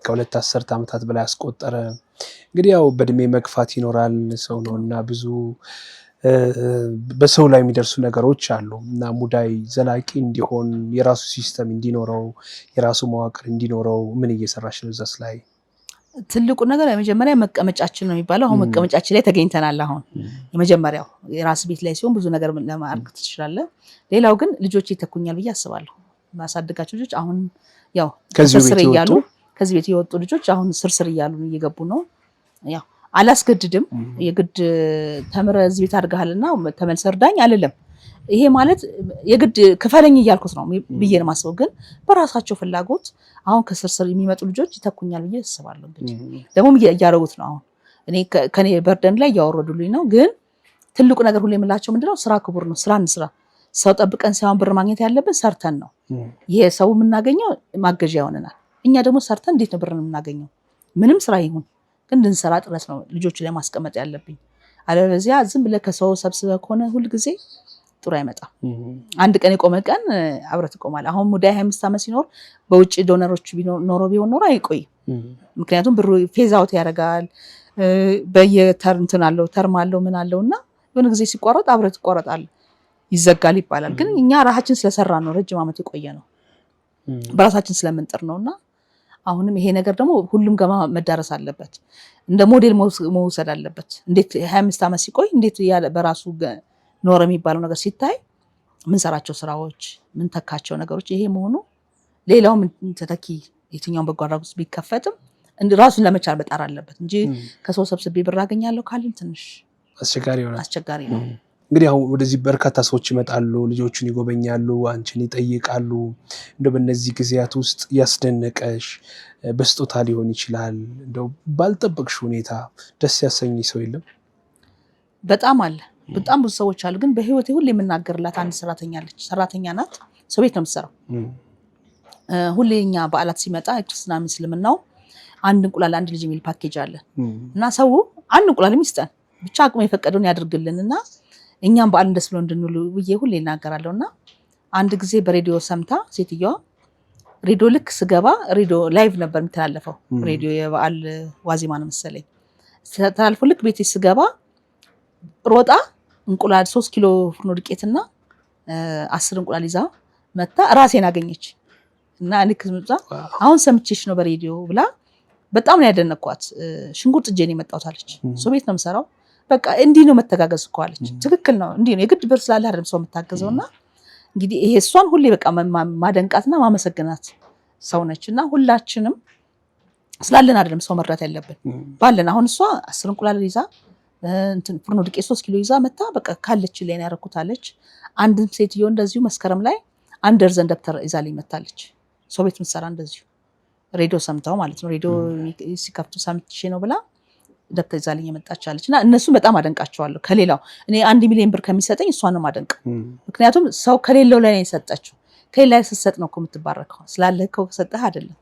ከሁለት አስርት ዓመታት በላይ አስቆጠረ። እንግዲህ ያው በእድሜ መግፋት ይኖራል ሰው ነውና ብዙ በሰው ላይ የሚደርሱ ነገሮች አሉ እና ሙዳይ ዘላቂ እንዲሆን የራሱ ሲስተም እንዲኖረው የራሱ መዋቅር እንዲኖረው ምን እየሰራሽ ነው እዛስ ላይ? ትልቁ ነገር የመጀመሪያ መቀመጫችን ነው የሚባለው። አሁን መቀመጫችን ላይ ተገኝተናል። አሁን የመጀመሪያው የራስ ቤት ላይ ሲሆን ብዙ ነገር ለማድረግ ትችላለህ። ሌላው ግን ልጆች ይተኩኛል ብዬ አስባለሁ። ማሳደጋቸው ልጆች አሁን ያው ስርስር እያሉ ከዚህ ቤት የወጡ ልጆች አሁን ስርስር እያሉ እየገቡ ነው። ያው አላስገድድም። የግድ ተምረህ እዚህ ቤት አድርገሃልና ተመልሰህ እርዳኝ አልልም። ይሄ ማለት የግድ ክፈለኝ እያልኩት ነው ብዬ ነው የማስበው። ግን በራሳቸው ፍላጎት አሁን ከስርስር የሚመጡ ልጆች ይተኩኛል ብዬ አስባለሁ። እንግዲህ ደግሞ እያደረጉት ነው። አሁን እኔ ከኔ በርደን ላይ እያወረዱልኝ ነው። ግን ትልቁ ነገር ሁሉ የምላቸው ምንድነው ስራ ክቡር ነው። ስራ እንስራ። ሰው ጠብቀን ሳይሆን ብር ማግኘት ያለብን ሰርተን ነው። ይሄ ሰው የምናገኘው ማገዣ ይሆነናል። እኛ ደግሞ ሰርተን እንዴት ነው ብር የምናገኘው? ምንም ስራ ይሁን ግን እንድንሰራ ጥረት ነው ልጆች ላይ ማስቀመጥ ያለብኝ። አለበለዚያ ዝም ብለህ ከሰው ሰብስበህ ከሆነ ሁል ጊዜ ጥሩ አይመጣም። አንድ ቀን የቆመ ቀን አብረት ይቆማል። አሁን ሙዳይ 25 ዓመት ሲኖር በውጭ ዶነሮች ቢሆን ኖሮ አይቆይም። ምክንያቱም ብሩ ፌዝ አውት ያደርጋል። በየተርንትን አለው ተርም አለው ምን አለውና የሆነ ጊዜ ሲቋረጥ አብረት ይቋረጣል፣ ይዘጋል ይባላል። ግን እኛ ራሳችን ስለሰራ ነው ረጅም ዓመት የቆየ ነው። በራሳችን ስለምንጥር ነውና አሁንም ይሄ ነገር ደግሞ ሁሉም ጋር መዳረስ አለበት። እንደ ሞዴል መውሰድ አለበት። እንዴት 25 ዓመት ሲቆይ እንዴት ያለ በራሱ ኖር የሚባለው ነገር ሲታይ ምን ሰራቸው ስራዎች ምን ተካቸው ነገሮች ይሄ መሆኑ ሌላው ምን ተተኪ የትኛውን በጎ አድራጎት ቢከፈትም ራሱን ለመቻል መጣር አለበት እንጂ ከሰው ሰብስቤ ብር አገኛለሁ ካልን ትንሽ አስቸጋሪ ነው። እንግዲህ አሁን ወደዚህ በርካታ ሰዎች ይመጣሉ፣ ልጆቹን ይጎበኛሉ፣ አንቺን ይጠይቃሉ። እንደው በእነዚህ ጊዜያት ውስጥ ያስደነቀሽ በስጦታ ሊሆን ይችላል እንደው ባልጠበቅሽ ሁኔታ ደስ ያሰኝ ሰው የለም? በጣም አለ። በጣም ብዙ ሰዎች አሉ። ግን በህይወቴ ሁሌ የምናገርላት አንድ ሰራተኛ አለች። ሰራተኛ ናት። ሰው ቤት ነው የምትሰራው። ሁሌ እኛ በዓላት ሲመጣ ክርስትና ምስልምናው አንድ እንቁላል አንድ ልጅ የሚል ፓኬጅ አለ እና ሰው አንድ እንቁላል ይስጠን ብቻ አቅሙ የፈቀደውን ያድርግልንና እኛም በዓል ደስ ብሎ እንድንውል ብዬ ሁሌ እናገራለሁና አንድ ጊዜ በሬዲዮ ሰምታ ሴትዮዋ ሬዲዮ ልክ ስገባ ሬዲዮ ላይቭ ነበር የሚተላለፈው። ሬዲዮ የበዓል ዋዜማ ነው መሰለኝ ተላልፎ ልክ ቤቴ ስገባ ሮጣ እንቁላል 3 ኪሎ ፍርኖ ዱቄትና 10 እንቁላል ይዛ መጣ ራሴን አገኘች እና ልክ ዝምጣ አሁን ሰምቼሽ ነው በሬዲዮ ብላ በጣም ነው ያደነኳት። ሽንኩርት እጄን የመጣሁት አለች። ሰው ቤት ነው የምሰራው በቃ እንዲህ ነው መተጋገዝ እኮ አለች። ትክክል ነው እንዲህ ነው የግድ ብር ስላለ አይደለም ሰው የምታገዘውና እንግዲህ ይሄ እሷን ሁሌ በቃ ማደንቃትና ማመሰግናት ሰው ነችና ሁላችንም ስላለን አይደለም ሰው መርዳት ያለብን ባለን። አሁን እሷ 10 እንቁላል ይዛ እንትን ፍርኖ ዱቄት 3 ኪሎ ይዛ መጣ በቃ ካለች ላይ ነው ያረኩታለች። አንድም ሴትዮ እንደዚሁ መስከረም ላይ አንድ ደርዘን ደብተር ይዛልኝ መጣለች። ሰው ቤት ምትሰራ እንደዚሁ ሬዲዮ ሰምታው ማለት ነው ሬዲዮ ሲከፍቱ ሰምቼ ነው ብላ ደብተር ይዛልኝ የመጣች አለችና እነሱ በጣም አደንቃቸዋለሁ። ከሌላው እኔ 1 ሚሊዮን ብር ከሚሰጠኝ እሷን ነው ማደንቅ። ምክንያቱም ሰው ከሌለው ላይ ነው የሰጠችው። ከሌላ ስትሰጥ ነው እኮ የምትባረከው ስላለህ እኮ ሰጠህ አይደለም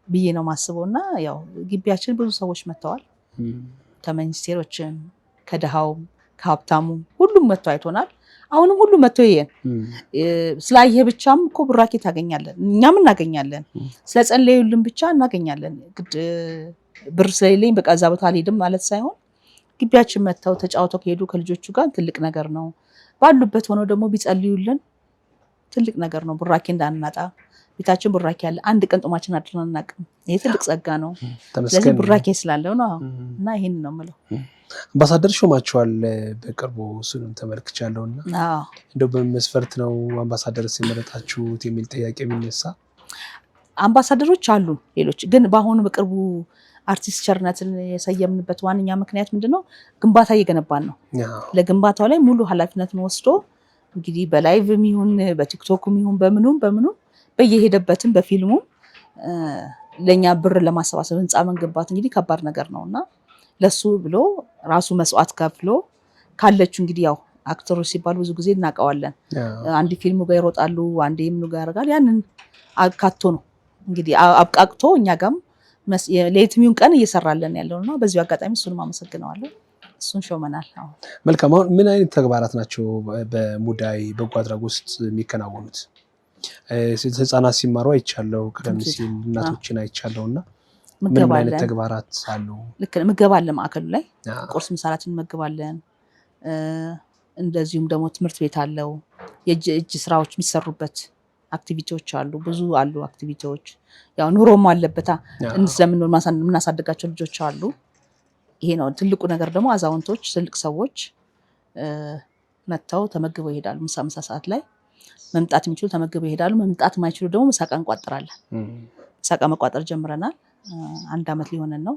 ብዬ ነው ማስበውና ያው ግቢያችን ብዙ ሰዎች መጥተዋል። ከሚኒስቴሮችም ከደሃውም ከሀብታሙም ሁሉም መጥቶ አይቶናል። አሁንም ሁሉ መጥቶ ይየን ስላየህ ብቻም እኮ ብራኬ ታገኛለን፣ እኛም እናገኛለን። ስለጸለዩልን ብቻ እናገኛለን። ብር ስለሌለኝ በቃ እዛ ቦታ አልሄድም ማለት ሳይሆን ግቢያችን መጥተው ተጫውተው ከሄዱ ከልጆቹ ጋር ትልቅ ነገር ነው። ባሉበት ሆነው ደግሞ ቢጸልዩልን ትልቅ ነገር ነው። ብራኬ እንዳናጣ ቤታችን ብራኬ ያለ አንድ ቀን ጦማችን አድረን አናውቅም። ይሄ ትልቅ ጸጋ ነው። ስለዚህ ብራኬ ስላለው ነው እና ይሄን ነው የምለው። አምባሳደር ሾማቸዋል በቅርቡ እሱንም ተመልክቻለሁና እንደው በመስፈርት ነው አምባሳደር ሲመረጣችሁት የሚል ጥያቄ ቢነሳ አምባሳደሮች አሉ ሌሎች። ግን በአሁኑ በቅርቡ አርቲስት ቸርነትን የሰየምንበት ዋነኛ ምክንያት ምንድነው? ግንባታ እየገነባን ነው። ለግንባታው ላይ ሙሉ ኃላፊነትን ወስዶ እንግዲህ በላይቭም ይሁን በቲክቶክም ይሁን በምኑም በየሄደበትም በፊልሙ ለኛ ብር ለማሰባሰብ ህንፃ መንገንባት እንግዲህ ከባድ ነገር ነውና ለሱ ብሎ ራሱ መስዋዕት ከፍሎ ካለችው እንግዲህ ያው አክተሮች ሲባል ብዙ ጊዜ እናውቀዋለን። አንድ ፊልሙ ጋር ይሮጣሉ፣ አንዴ ምኑ ጋር ያደርጋል። ያንን አካቶ ነው እንግዲህ አብቃቅቶ እኛ ጋርም ለየትኛውን ቀን እየሰራለን ያለውና በዚሁ አጋጣሚ እሱንም አመሰግነዋለሁ። እሱን ሾመናል። መልካም። አሁን ምን አይነት ተግባራት ናቸው በሙዳይ በጎ አድራጎት ውስጥ የሚከናወኑት? ህፃናት ሲማሩ አይቻለው ቀደም ሲል እናቶችን አይቻለውና ምን አይነት ተግባራት አሉ? ልክ ምገባ አለ ማዕከሉ ላይ ቁርስ ምሳላትን እንመግባለን። እንደዚሁም ደግሞ ትምህርት ቤት አለው። የእጅ ስራዎች የሚሰሩበት አክቲቪቲዎች አሉ፣ ብዙ አሉ አክቲቪቲዎች። ያው ኑሮም አለበታ እንደምን የምናሳድጋቸው ልጆች አሉ። ይሄ ነው ትልቁ ነገር። ደግሞ አዛውንቶች፣ ትልቅ ሰዎች መጥተው ተመግበው ይሄዳሉ። ምሳ ሰዓት ላይ መምጣት የሚችሉ ተመግበው ይሄዳሉ። መምጣት የማይችሉ ደግሞ ምሳቃ እንቋጥራለን። ምሳቃ መቋጠር ጀምረናል። 1 አመት ሊሆነን ነው።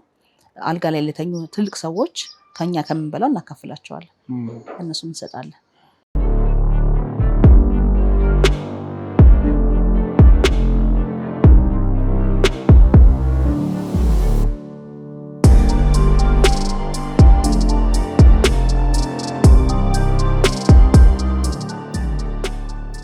አልጋ ላይ ለተኙ ትልቅ ሰዎች ከኛ ከምንበላው እናካፍላቸዋለን፣ እነሱም እንሰጣለን።